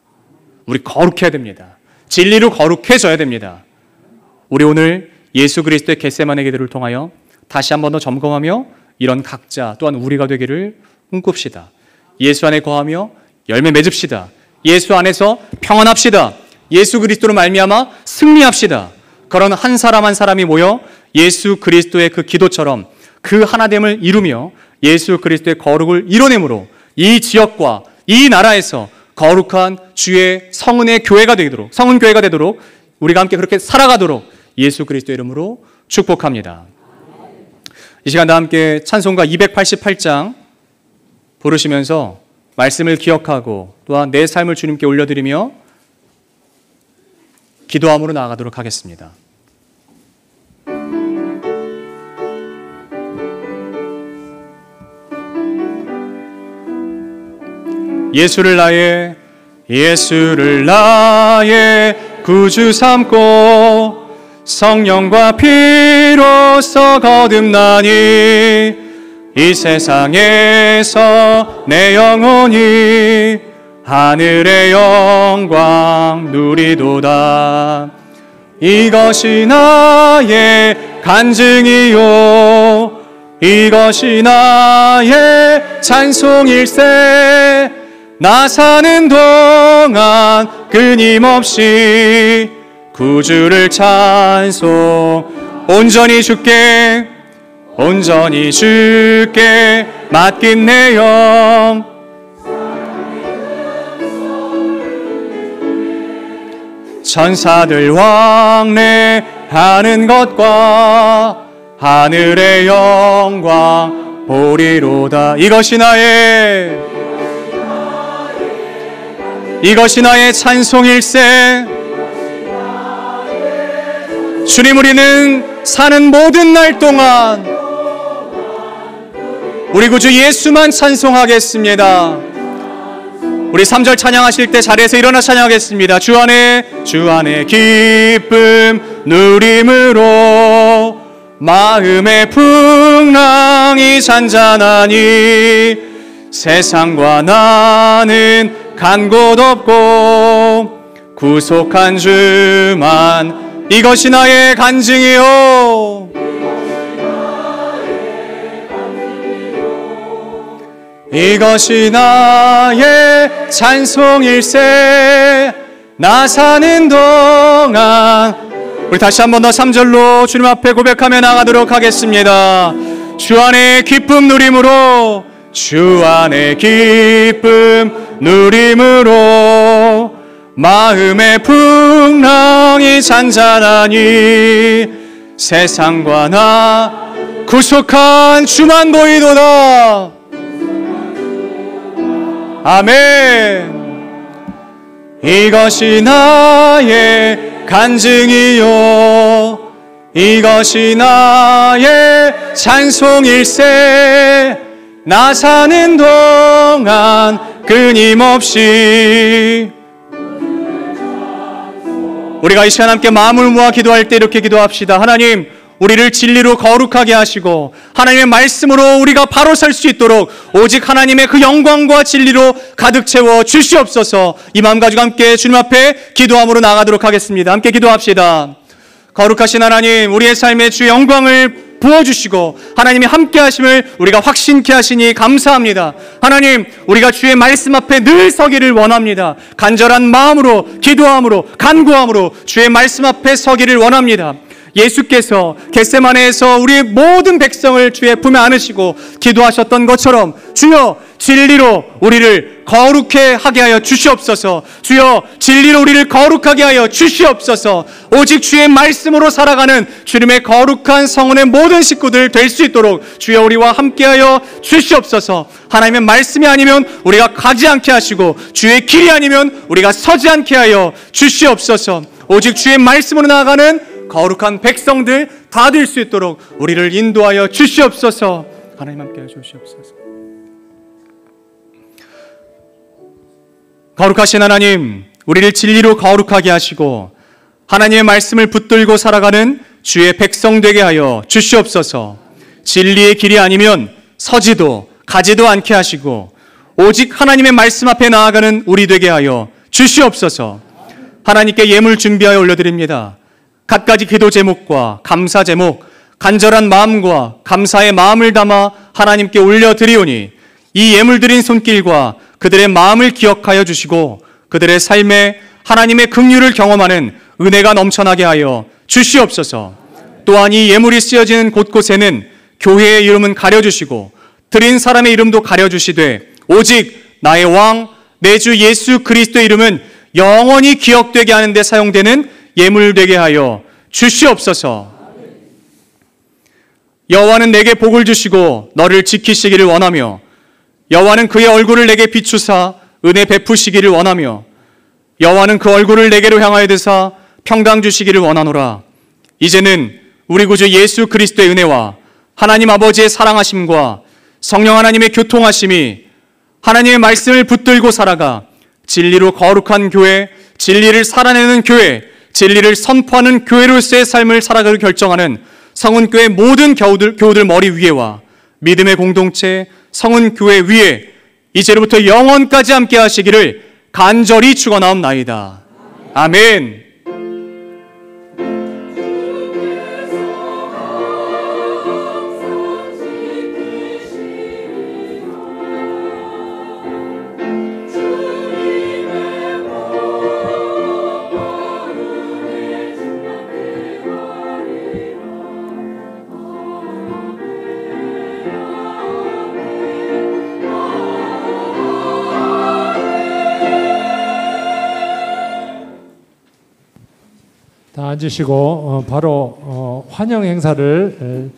우리 거룩해야 됩니다. 진리로 거룩해져야 됩니다. 우리 오늘 예수 그리스도의 겟세마네 기도를 통하여 다시 한 번 더 점검하며 이런 각자 또한 우리가 되기를 꿈꿉시다. 예수 안에 거하며 열매 맺읍시다. 예수 안에서 평안합시다. 예수 그리스도로 말미암아 승리합시다. 그런 한 사람 한 사람이 모여 예수 그리스도의 그 기도처럼 그 하나됨을 이루며 예수 그리스도의 거룩을 이뤄내므로 이 지역과 이 나라에서 거룩한 주의 성은의 교회가 되도록, 성은 교회가 되도록 우리가 함께 그렇게 살아가도록 예수 그리스도의 이름으로 축복합니다. 이 시간 다 함께 찬송가 288장 부르시면서 말씀을 기억하고 또한 내 삶을 주님께 올려드리며 기도함으로 나아가도록 하겠습니다. 예수를 나의 구주 삼고 성령과 피로써 거듭나니 이 세상에서 내 영혼이 하늘의 영광 누리도다. 이것이 나의 간증이요 이것이 나의 찬송일세. 나 사는 동안 끊임없이 구주를 찬송 온전히 주께 맡긴 내 영 천사들 왕래하는 것과 하늘의 영광 보리로다. 이것이 나의 찬송일세. 주님, 우리는 사는 모든 날 동안 우리 구주 예수만 찬송하겠습니다. 우리 3절 찬양하실 때 자리에서 일어나 찬양하겠습니다. 주 안에 기쁨 누림으로 마음의 풍랑이 잔잔하니 세상과 나는 간 곳 없고 구속한 주만 이것이 나의 간증이요 이것이 나의 찬송일세. 나 사는 동안 우리 다시 한 번 더 3절로 주님 앞에 고백하며 나가도록 하겠습니다. 주 안에 기쁨 누림으로 주 안에 기쁨 누림으로 마음의 풍랑이 잔잔하니 세상과 나 구속한 주만 보이도다. 아멘. 이것이 나의 간증이요 이것이 나의 찬송일세. 나 사는 동안 끊임없이 우리가 이 시간 함께 마음을 모아 기도할 때 이렇게 기도합시다. 하나님, 우리를 진리로 거룩하게 하시고 하나님의 말씀으로 우리가 바로 설 수 있도록 오직 하나님의 그 영광과 진리로 가득 채워 주시옵소서. 이 마음 가지고 함께 주님 앞에 기도함으로 나가도록 하겠습니다. 함께 기도합시다. 거룩하신 하나님, 우리의 삶에 주의 영광을 부어주시고 하나님이 함께 하심을 우리가 확신케 하시니 감사합니다. 하나님, 우리가 주의 말씀 앞에 늘 서기를 원합니다. 간절한 마음으로, 기도함으로, 간구함으로 주의 말씀 앞에 서기를 원합니다. 예수께서 겟세마네에서 우리의 모든 백성을 주의 품에 안으시고 기도하셨던 것처럼 주여, 진리로 우리를 거룩해 하게 하여 주시옵소서. 주여, 진리로 우리를 거룩하게 하여 주시옵소서. 오직 주의 말씀으로 살아가는 주님의 거룩한 성원의 모든 식구들 될 수 있도록 주여 우리와 함께하여 주시옵소서. 하나님의 말씀이 아니면 우리가 가지 않게 하시고 주의 길이 아니면 우리가 서지 않게 하여 주시옵소서. 오직 주의 말씀으로 나아가는 거룩한 백성들 다 될 수 있도록 우리를 인도하여 주시옵소서. 하나님 함께하여 주시옵소서. 거룩하신 하나님, 우리를 진리로 거룩하게 하시고 하나님의 말씀을 붙들고 살아가는 주의 백성 되게 하여 주시옵소서. 진리의 길이 아니면 서지도 가지도 않게 하시고 오직 하나님의 말씀 앞에 나아가는 우리 되게 하여 주시옵소서. 하나님께 예물 준비하여 올려드립니다. 갖가지 기도 제목과 감사 제목, 간절한 마음과 감사의 마음을 담아 하나님께 올려드리오니 이 예물 드린 손길과 그들의 마음을 기억하여 주시고 그들의 삶에 하나님의 긍휼을 경험하는 은혜가 넘쳐나게 하여 주시옵소서. 또한 이 예물이 쓰여지는 곳곳에는 교회의 이름은 가려주시고 드린 사람의 이름도 가려주시되 오직 나의 왕, 내 주 예수 그리스도의 이름은 영원히 기억되게 하는 데 사용되는 예물 되게 하여 주시옵소서. 여호와는 내게 복을 주시고 너를 지키시기를 원하며 여호와는 그의 얼굴을 내게 비추사 은혜 베푸시기를 원하며 여호와는 그 얼굴을 내게로 향하여 드사 평강 주시기를 원하노라. 이제는 우리 구주 예수 그리스도의 은혜와 하나님 아버지의 사랑하심과 성령 하나님의 교통하심이 하나님의 말씀을 붙들고 살아가 진리로 거룩한 교회, 진리를 살아내는 교회, 진리를 선포하는 교회로서의 삶을 살아가기로 결정하는 성은교회 모든 교우들 머리 위에와 믿음의 공동체 성은교회 위에 이제로부터 영원까지 함께 하시기를 간절히 축원하옵나이다. 아멘. 다 앉으시고 바로 환영 행사를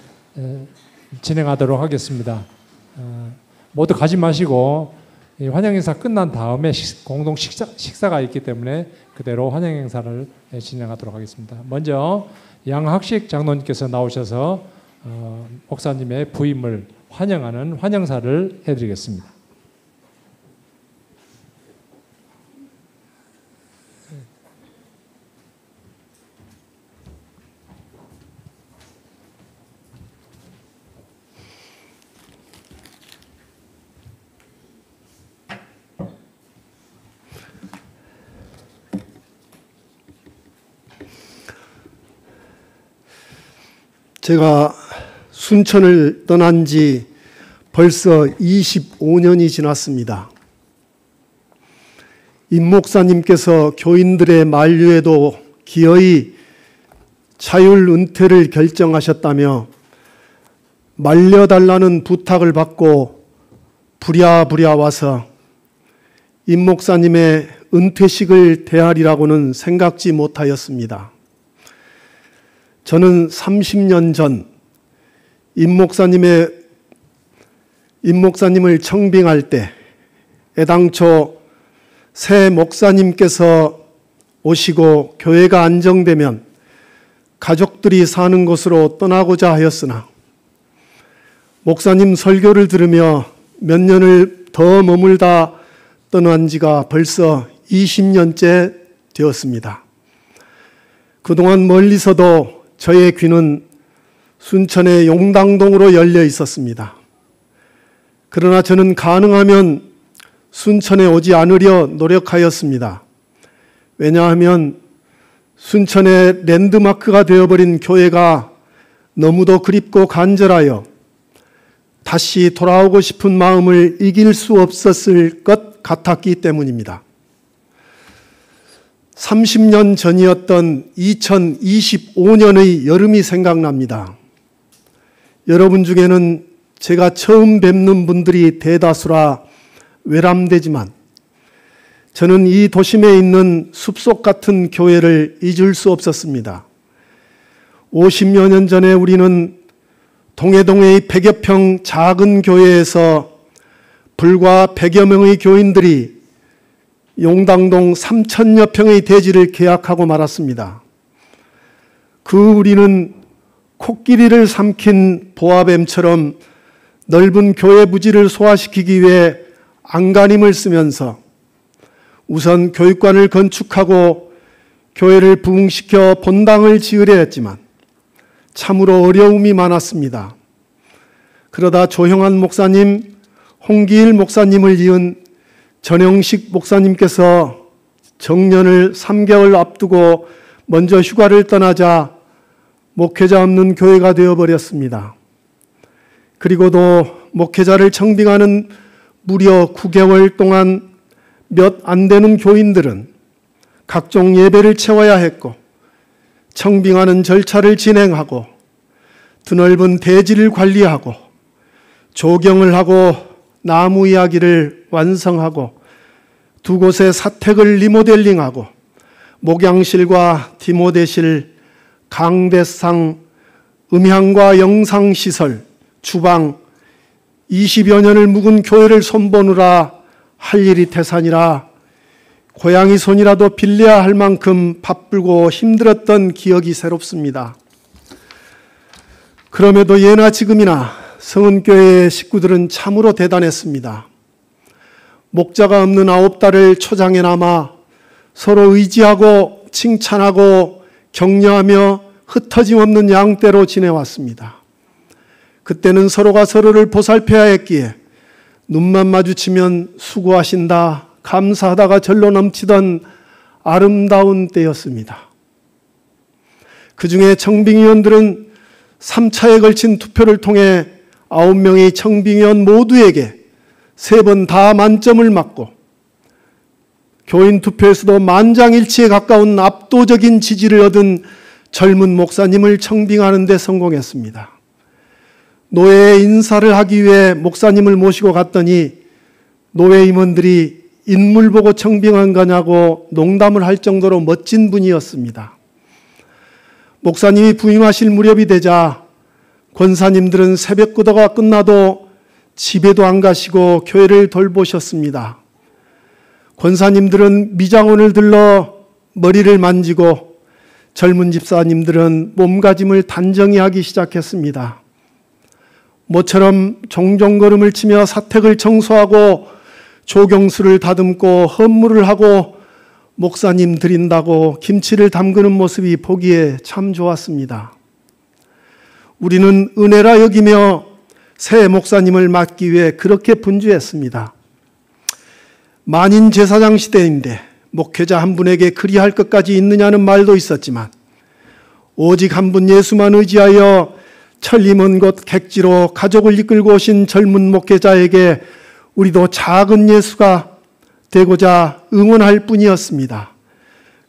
진행하도록 하겠습니다. 모두 가지 마시고 환영 행사 끝난 다음에 공동 식사가 있기 때문에 그대로 환영 행사를 진행하도록 하겠습니다. 먼저 양학식 장로님께서 나오셔서 목사님의 부임을 환영하는 환영사를 해드리겠습니다. 제가 순천을 떠난 지 벌써 25년이 지났습니다. 임 목사님께서 교인들의 만류에도 기어이 자율 은퇴를 결정하셨다며 말려달라는 부탁을 받고 부랴부랴 와서 임 목사님의 은퇴식을 대하리라고는 생각지 못하였습니다. 저는 30년 전 임 목사님을 청빙할 때 애당초 새 목사님께서 오시고 교회가 안정되면 가족들이 사는 곳으로 떠나고자 하였으나 목사님 설교를 들으며 몇 년을 더 머물다 떠난 지가 벌써 20년째 되었습니다. 그동안 멀리서도 저의 귀는 순천의 용당동으로 열려 있었습니다. 그러나 저는 가능하면 순천에 오지 않으려 노력하였습니다. 왜냐하면 순천의 랜드마크가 되어버린 교회가 너무도 그립고 간절하여 다시 돌아오고 싶은 마음을 이길 수 없었을 것 같았기 때문입니다. 30년 전이었던 2025년의 여름이 생각납니다. 여러분 중에는 제가 처음 뵙는 분들이 대다수라 외람되지만 저는 이 도심에 있는 숲속 같은 교회를 잊을 수 없었습니다. 50여 년 전에 우리는 동해동의 100여 평 작은 교회에서 불과 100여 명의 교인들이 용당동 3,000여 평의 대지를 계약하고 말았습니다. 그 우리는 코끼리를 삼킨 보아뱀처럼 넓은 교회 부지를 소화시키기 위해 안간힘을 쓰면서 우선 교육관을 건축하고 교회를 부흥시켜 본당을 지으려 했지만 참으로 어려움이 많았습니다. 그러다 조형한 목사님, 홍기일 목사님을 이은 전영식 목사님께서 정년을 3개월 앞두고 먼저 휴가를 떠나자 목회자 없는 교회가 되어버렸습니다. 그리고도 목회자를 청빙하는 무려 9개월 동안 몇 안 되는 교인들은 각종 예배를 채워야 했고 청빙하는 절차를 진행하고 드넓은 대지를 관리하고 조경을 하고 나무 이야기를 완성하고 두 곳의 사택을 리모델링하고 목양실과 디모데실, 강대상, 음향과 영상시설, 주방 20여 년을 묵은 교회를 손보느라 할 일이 태산이라 고양이 손이라도 빌려야 할 만큼 바쁘고 힘들었던 기억이 새롭습니다. 그럼에도 예나 지금이나 성은교회의 식구들은 참으로 대단했습니다. 목자가 없는 9달을 초장에 남아 서로 의지하고 칭찬하고 격려하며 흩어짐 없는 양떼로 지내왔습니다. 그때는 서로가 서로를 보살펴야 했기에 눈만 마주치면 수고하신다, 감사하다가 절로 넘치던 아름다운 때였습니다. 그 중에 청빙위원들은 3차에 걸친 투표를 통해 9명의 청빙위원 모두에게 3번 다 만점을 맞고 교인 투표에서도 만장일치에 가까운 압도적인 지지를 얻은 젊은 목사님을 청빙하는 데 성공했습니다. 노회에 인사를 하기 위해 목사님을 모시고 갔더니 노회 임원들이 인물 보고 청빙한 거냐고 농담을 할 정도로 멋진 분이었습니다. 목사님이 부임하실 무렵이 되자 권사님들은 새벽 기도가 끝나도 집에도 안 가시고 교회를 돌보셨습니다. 권사님들은 미장원을 들러 머리를 만지고 젊은 집사님들은 몸가짐을 단정히 하기 시작했습니다. 모처럼 종종 걸음을 치며 사택을 청소하고 조경수를 다듬고 헌물을 하고 목사님 드린다고 김치를 담그는 모습이 보기에 참 좋았습니다. 우리는 은혜라 여기며 새 목사님을 맡기 위해 그렇게 분주했습니다. 만인 제사장 시대인데 목회자 한 분에게 그리할 것까지 있느냐는 말도 있었지만 오직 한 분 예수만 의지하여 천리 먼 곳 객지로 가족을 이끌고 오신 젊은 목회자에게 우리도 작은 예수가 되고자 응원할 뿐이었습니다.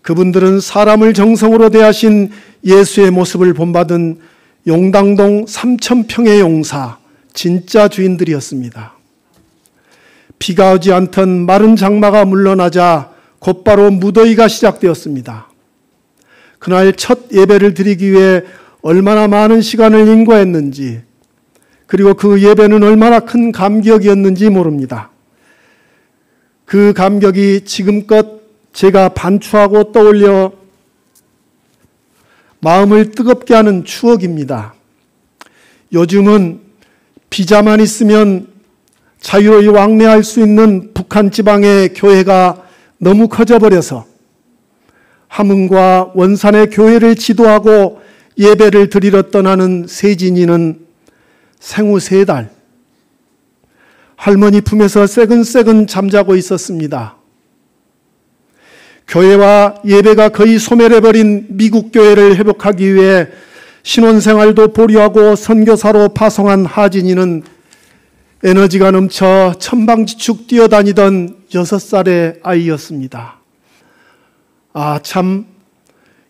그분들은 사람을 정성으로 대하신 예수의 모습을 본받은 용당동 3,000평의 용사, 진짜 주인들이었습니다. 비가 오지 않던 마른 장마가 물러나자 곧바로 무더위가 시작되었습니다. 그날 첫 예배를 드리기 위해 얼마나 많은 시간을 인고했는지, 그리고 그 예배는 얼마나 큰 감격이었는지 모릅니다. 그 감격이 지금껏 제가 반추하고 떠올려 마음을 뜨겁게 하는 추억입니다. 요즘은 비자만 있으면 자유로이 왕래할 수 있는 북한 지방의 교회가 너무 커져버려서 함흥과 원산의 교회를 지도하고 예배를 드리러 떠나는 세진이는 생후 3달 할머니 품에서 새근새근 잠자고 있었습니다. 교회와 예배가 거의 소멸해버린 미국 교회를 회복하기 위해 신혼생활도 보류하고 선교사로 파송한 하진이는 에너지가 넘쳐 천방지축 뛰어다니던 6살의 아이였습니다. 참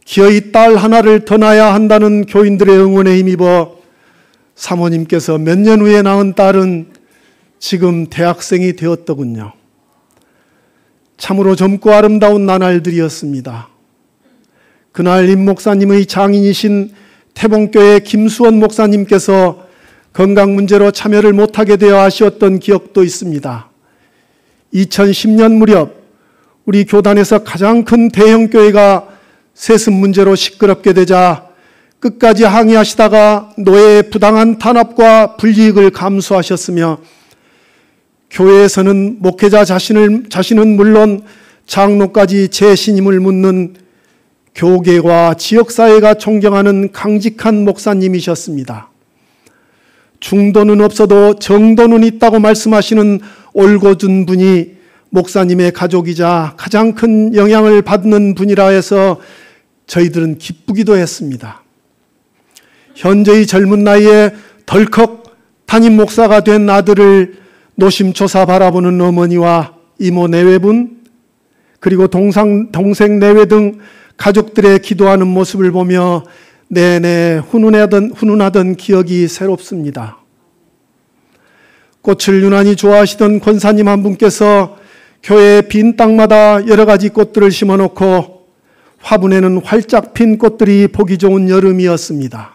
기어이 딸 하나를 더 낳아야 한다는 교인들의 응원에 힘입어 사모님께서 몇 년 후에 낳은 딸은 지금 대학생이 되었더군요. 참으로 젊고 아름다운 나날들이었습니다. 그날 임 목사님의 장인이신 태봉교회 김수원 목사님께서 건강 문제로 참여를 못하게 되어 아쉬웠던 기억도 있습니다. 2010년 무렵 우리 교단에서 가장 큰 대형교회가 세습 문제로 시끄럽게 되자 끝까지 항의하시다가 노예의 부당한 탄압과 불이익을 감수하셨으며 교회에서는 목회자 자신은 물론 장로까지 재신임을 묻는 교계와 지역사회가 존경하는 강직한 목사님이셨습니다. 중도는 없어도 정도는 있다고 말씀하시는 올곧은 분이 목사님의 가족이자 가장 큰 영향을 받는 분이라 해서 저희들은 기쁘기도 했습니다. 현재의 젊은 나이에 덜컥 담임 목사가 된 아들을 노심초사 바라보는 어머니와 이모 내외분 그리고 동생 내외 등 가족들의 기도하는 모습을 보며 내내 훈훈하던 기억이 새롭습니다. 꽃을 유난히 좋아하시던 권사님 한 분께서 교회 빈 땅마다 여러 가지 꽃들을 심어놓고 화분에는 활짝 핀 꽃들이 보기 좋은 여름이었습니다.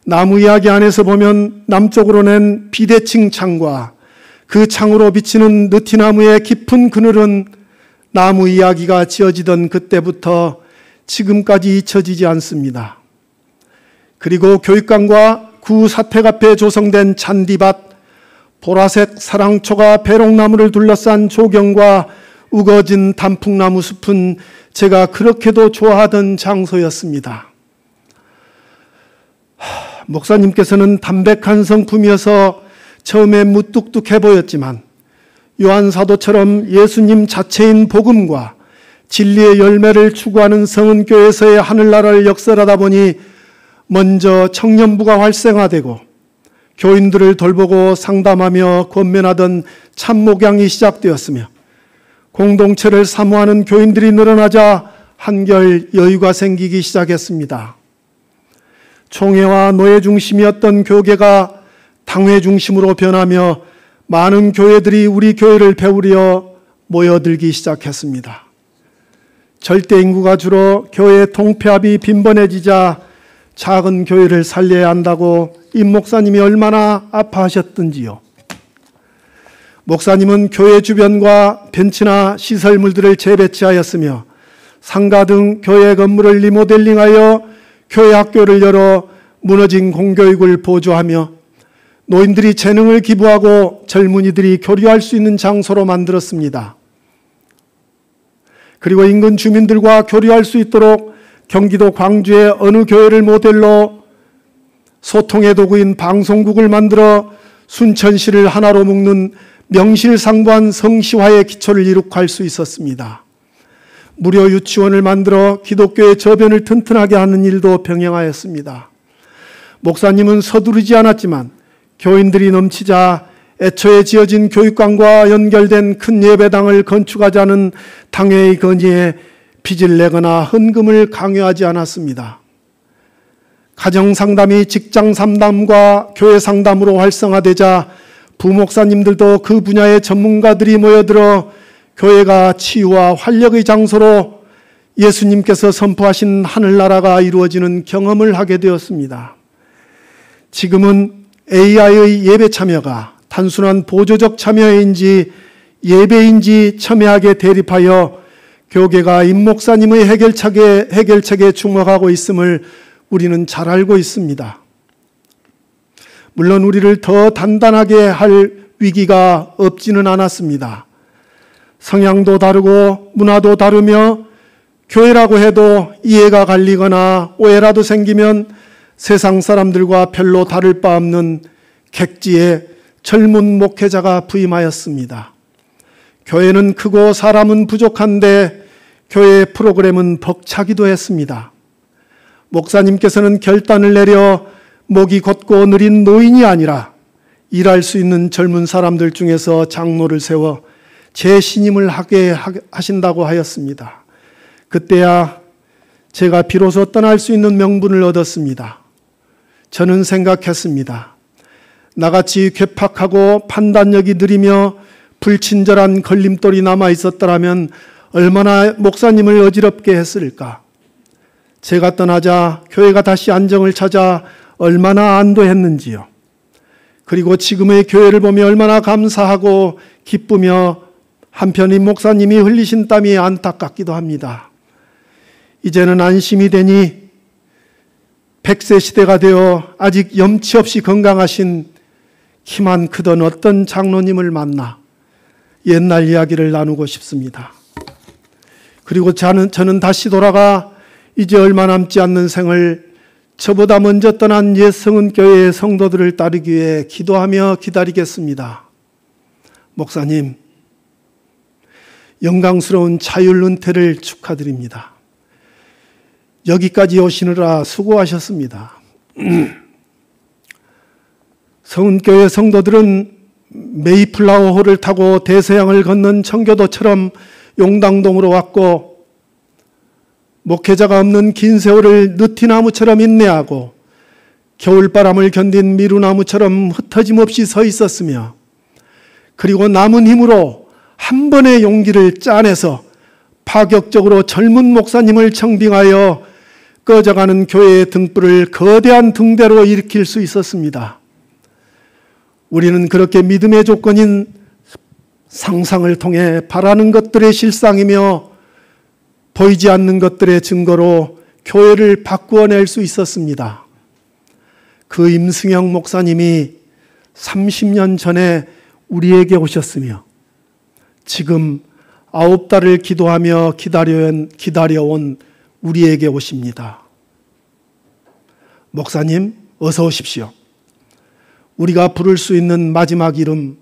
나무 이야기 안에서 보면 남쪽으로 낸 비대칭 창과 그 창으로 비치는 느티나무의 깊은 그늘은 나무 이야기가 지어지던 그때부터 지금까지 잊혀지지 않습니다. 그리고 교육관과 구 사택 앞에 조성된 잔디밭, 보라색 사랑초가 배롱나무를 둘러싼 조경과 우거진 단풍나무 숲은 제가 그렇게도 좋아하던 장소였습니다. 목사님께서는 담백한 성품이어서 처음에 무뚝뚝해 보였지만 요한 사도처럼 예수님 자체인 복음과 진리의 열매를 추구하는 성은교회에서의 하늘나라를 역설하다 보니 먼저 청년부가 활성화되고 교인들을 돌보고 상담하며 권면하던 참목양이 시작되었으며 공동체를 사모하는 교인들이 늘어나자 한결 여유가 생기기 시작했습니다. 총회와 노예 중심이었던 교계가 당회 중심으로 변하며 많은 교회들이 우리 교회를 배우려 모여들기 시작했습니다. 절대 인구가 줄어 교회 통폐합이 빈번해지자 작은 교회를 살려야 한다고 임 목사님이 얼마나 아파하셨던지요. 목사님은 교회 주변과 벤치나 시설물들을 재배치하였으며 상가 등 교회 건물을 리모델링하여 교회 학교를 열어 무너진 공교육을 보조하며 노인들이 재능을 기부하고 젊은이들이 교류할 수 있는 장소로 만들었습니다. 그리고 인근 주민들과 교류할 수 있도록 경기도 광주의 어느 교회를 모델로 소통의 도구인 방송국을 만들어 순천시를 하나로 묶는 명실상부한 성시화의 기초를 이룩할 수 있었습니다. 무료 유치원을 만들어 기독교의 저변을 튼튼하게 하는 일도 병행하였습니다. 목사님은 서두르지 않았지만 교인들이 넘치자 애초에 지어진 교육관과 연결된 큰 예배당을 건축하자는 당회의 건의에 빚을 내거나 헌금을 강요하지 않았습니다. 가정상담이 직장상담과 교회상담으로 활성화되자 부목사님들도 그 분야의 전문가들이 모여들어 교회가 치유와 활력의 장소로 예수님께서 선포하신 하늘나라가 이루어지는 경험을 하게 되었습니다. 지금은 AI의 예배 참여가 단순한 보조적 참여인지 예배인지 첨예하게 대립하여 교계가 임 목사님의 해결책에 주목하고 있음을 우리는 잘 알고 있습니다. 물론 우리를 더 단단하게 할 위기가 없지는 않았습니다. 성향도 다르고 문화도 다르며 교회라고 해도 이해가 갈리거나 오해라도 생기면 세상 사람들과 별로 다를 바 없는 객지에 젊은 목회자가 부임하였습니다. 교회는 크고 사람은 부족한데 교회 프로그램은 벅차기도 했습니다. 목사님께서는 결단을 내려 목이 곧고 느린 노인이 아니라 일할 수 있는 젊은 사람들 중에서 장로를 세워 재신임을 하게 하신다고 하였습니다. 그때야 제가 비로소 떠날 수 있는 명분을 얻었습니다. 저는 생각했습니다. 나같이 괴팍하고 판단력이 느리며 불친절한 걸림돌이 남아 있었더라면 얼마나 목사님을 어지럽게 했을까. 제가 떠나자 교회가 다시 안정을 찾아 얼마나 안도했는지요. 그리고 지금의 교회를 보며 얼마나 감사하고 기쁘며 한편 이 목사님이 흘리신 땀이 안타깝기도 합니다. 이제는 안심이 되니 100세 시대가 되어 아직 염치 없이 건강하신 키만 크던 어떤 장로님을 만나 옛날 이야기를 나누고 싶습니다. 그리고 저는 다시 돌아가 이제 얼마 남지 않는 생을 저보다 먼저 떠난 옛 성은교회의 성도들을 따르기 위해 기도하며 기다리겠습니다. 목사님, 영광스러운 자율 은퇴를 축하드립니다. 여기까지 오시느라 수고하셨습니다. 성은교회 성도들은 메이플라워홀을 타고 대서양을 건넌 청교도처럼 용당동으로 왔고, 목회자가 없는 긴 세월을 느티나무처럼 인내하고 겨울바람을 견딘 미루나무처럼 흩어짐 없이 서 있었으며, 그리고 남은 힘으로 한 번의 용기를 짜내서 파격적으로 젊은 목사님을 청빙하여 꺼져가는 교회의 등불을 거대한 등대로 일으킬 수 있었습니다. 우리는 그렇게 믿음의 조건인 상상을 통해 바라는 것들의 실상이며 보이지 않는 것들의 증거로 교회를 바꾸어낼 수 있었습니다. 그 임승영 목사님이 30년 전에 우리에게 오셨으며 지금 9달을 기도하며 기다려온 우리에게 오십니다. 목사님, 어서 오십시오. 우리가 부를 수 있는 마지막 이름,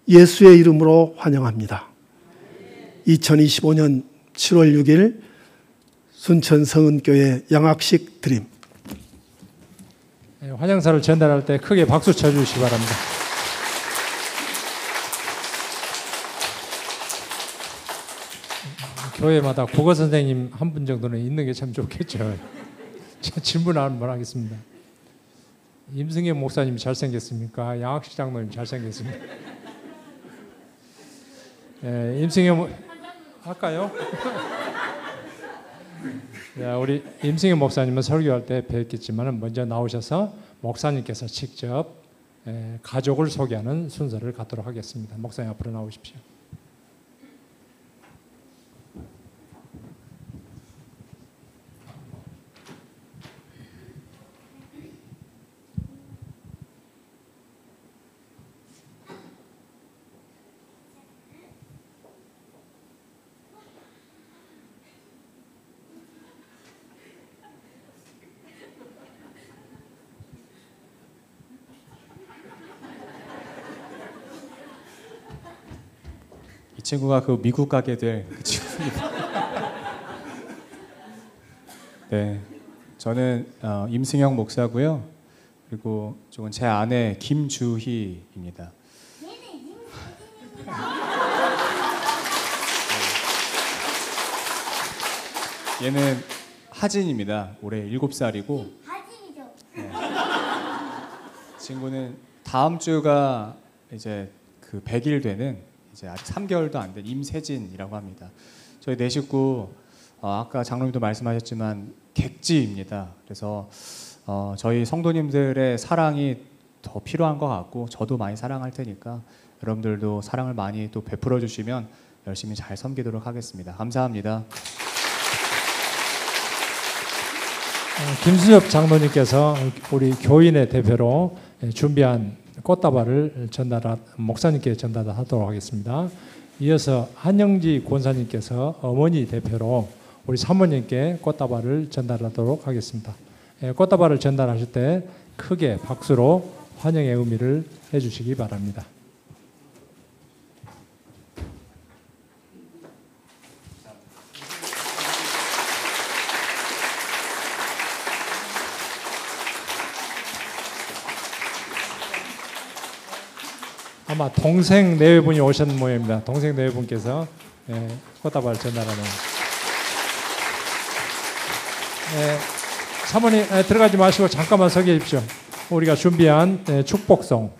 예수의 이름으로 환영합니다. 2025년 7월 6일 순천 성은교회 양학식 드림. 환영사를 전달할 때 크게 박수 쳐주시기 바랍니다. 교회마다 국어 선생님 한 분 정도는 있는 게 참 좋겠죠. 질문 한번 하겠습니다. 임승현 목사님 잘생겼습니까? 양학식 장로님 잘생겼습니까? 임승현 할까요? 우리 임승현 목사님은 설교할 때 뵙겠지만 먼저 나오셔서 목사님께서 직접 가족을 소개하는 순서를 갖도록 하겠습니다. 목사님 앞으로 나오십시오. 이 친구가 그 미국 가게 될 그 친구입니다. 네, 저는 임승영 목사고요. 그리고 저건 제 아내 김주희입니다. 얘는 하진입니다. 올해 7살이고. 하진이죠. 네. 친구는 다음 주가 이제 그 100일 되는 이제 아직 3개월도 안 된 임세진이라고 합니다. 저희 네 식구 아까 장로님도 말씀하셨지만 객지입니다. 그래서 저희 성도님들의 사랑이 더 필요한 것 같고 저도 많이 사랑할 테니까 여러분들도 사랑을 많이 또 베풀어 주시면 열심히 잘 섬기도록 하겠습니다. 감사합니다. 김수엽 장로님께서 우리 교인의 대표로 준비한 꽃다발을 목사님께 전달하도록 하겠습니다. 이어서 한영지 권사님께서 어머니 대표로 우리 사모님께 꽃다발을 전달하도록 하겠습니다. 꽃다발을 전달하실 때 크게 박수로 환영의 의미를 해주시기 바랍니다. 아마 동생 내외분이 오셨는 모양입니다. 동생 내외분께서 꽃다발 전달하는. 사모님 들어가지 마시고 잠깐만 서 계십시오. 우리가 준비한 축복송,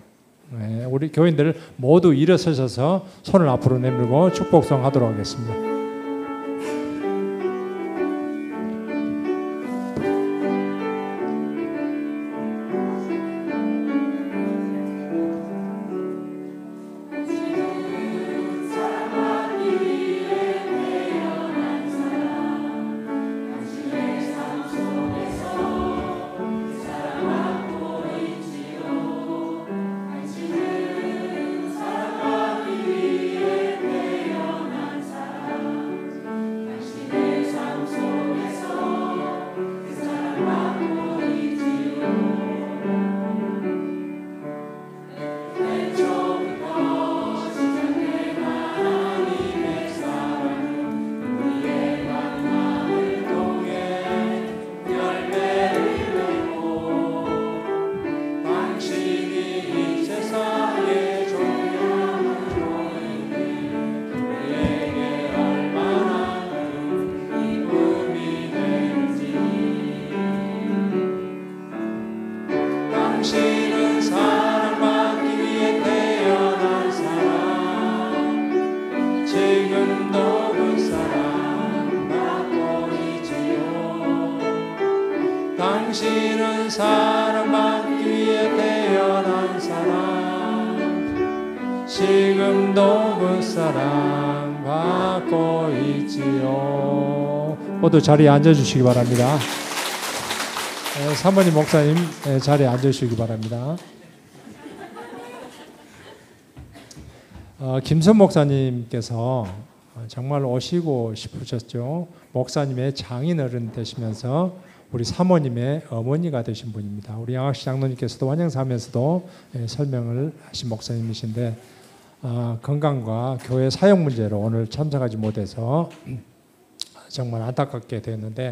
우리 교인들 모두 일어서셔서 손을 앞으로 내밀고 축복송 하도록 하겠습니다. 당신은 사랑받기 위해 태어난 사람, 지금도 그 사랑 받고 있지요. 모두 자리에 앉아주시기 바랍니다. 사모님 목사님 자리에 앉아주시기 바랍니다. 김선 목사님께서 정말 오시고 싶으셨죠. 목사님의 장인어른 되시면서 우리 사모님의 어머니가 되신 분입니다. 우리 양학식 장로님께서도 환영사하면서도 설명을 하신 목사님이신데 건강과 교회 사역 문제로 오늘 참석하지 못해서 정말 안타깝게 됐는데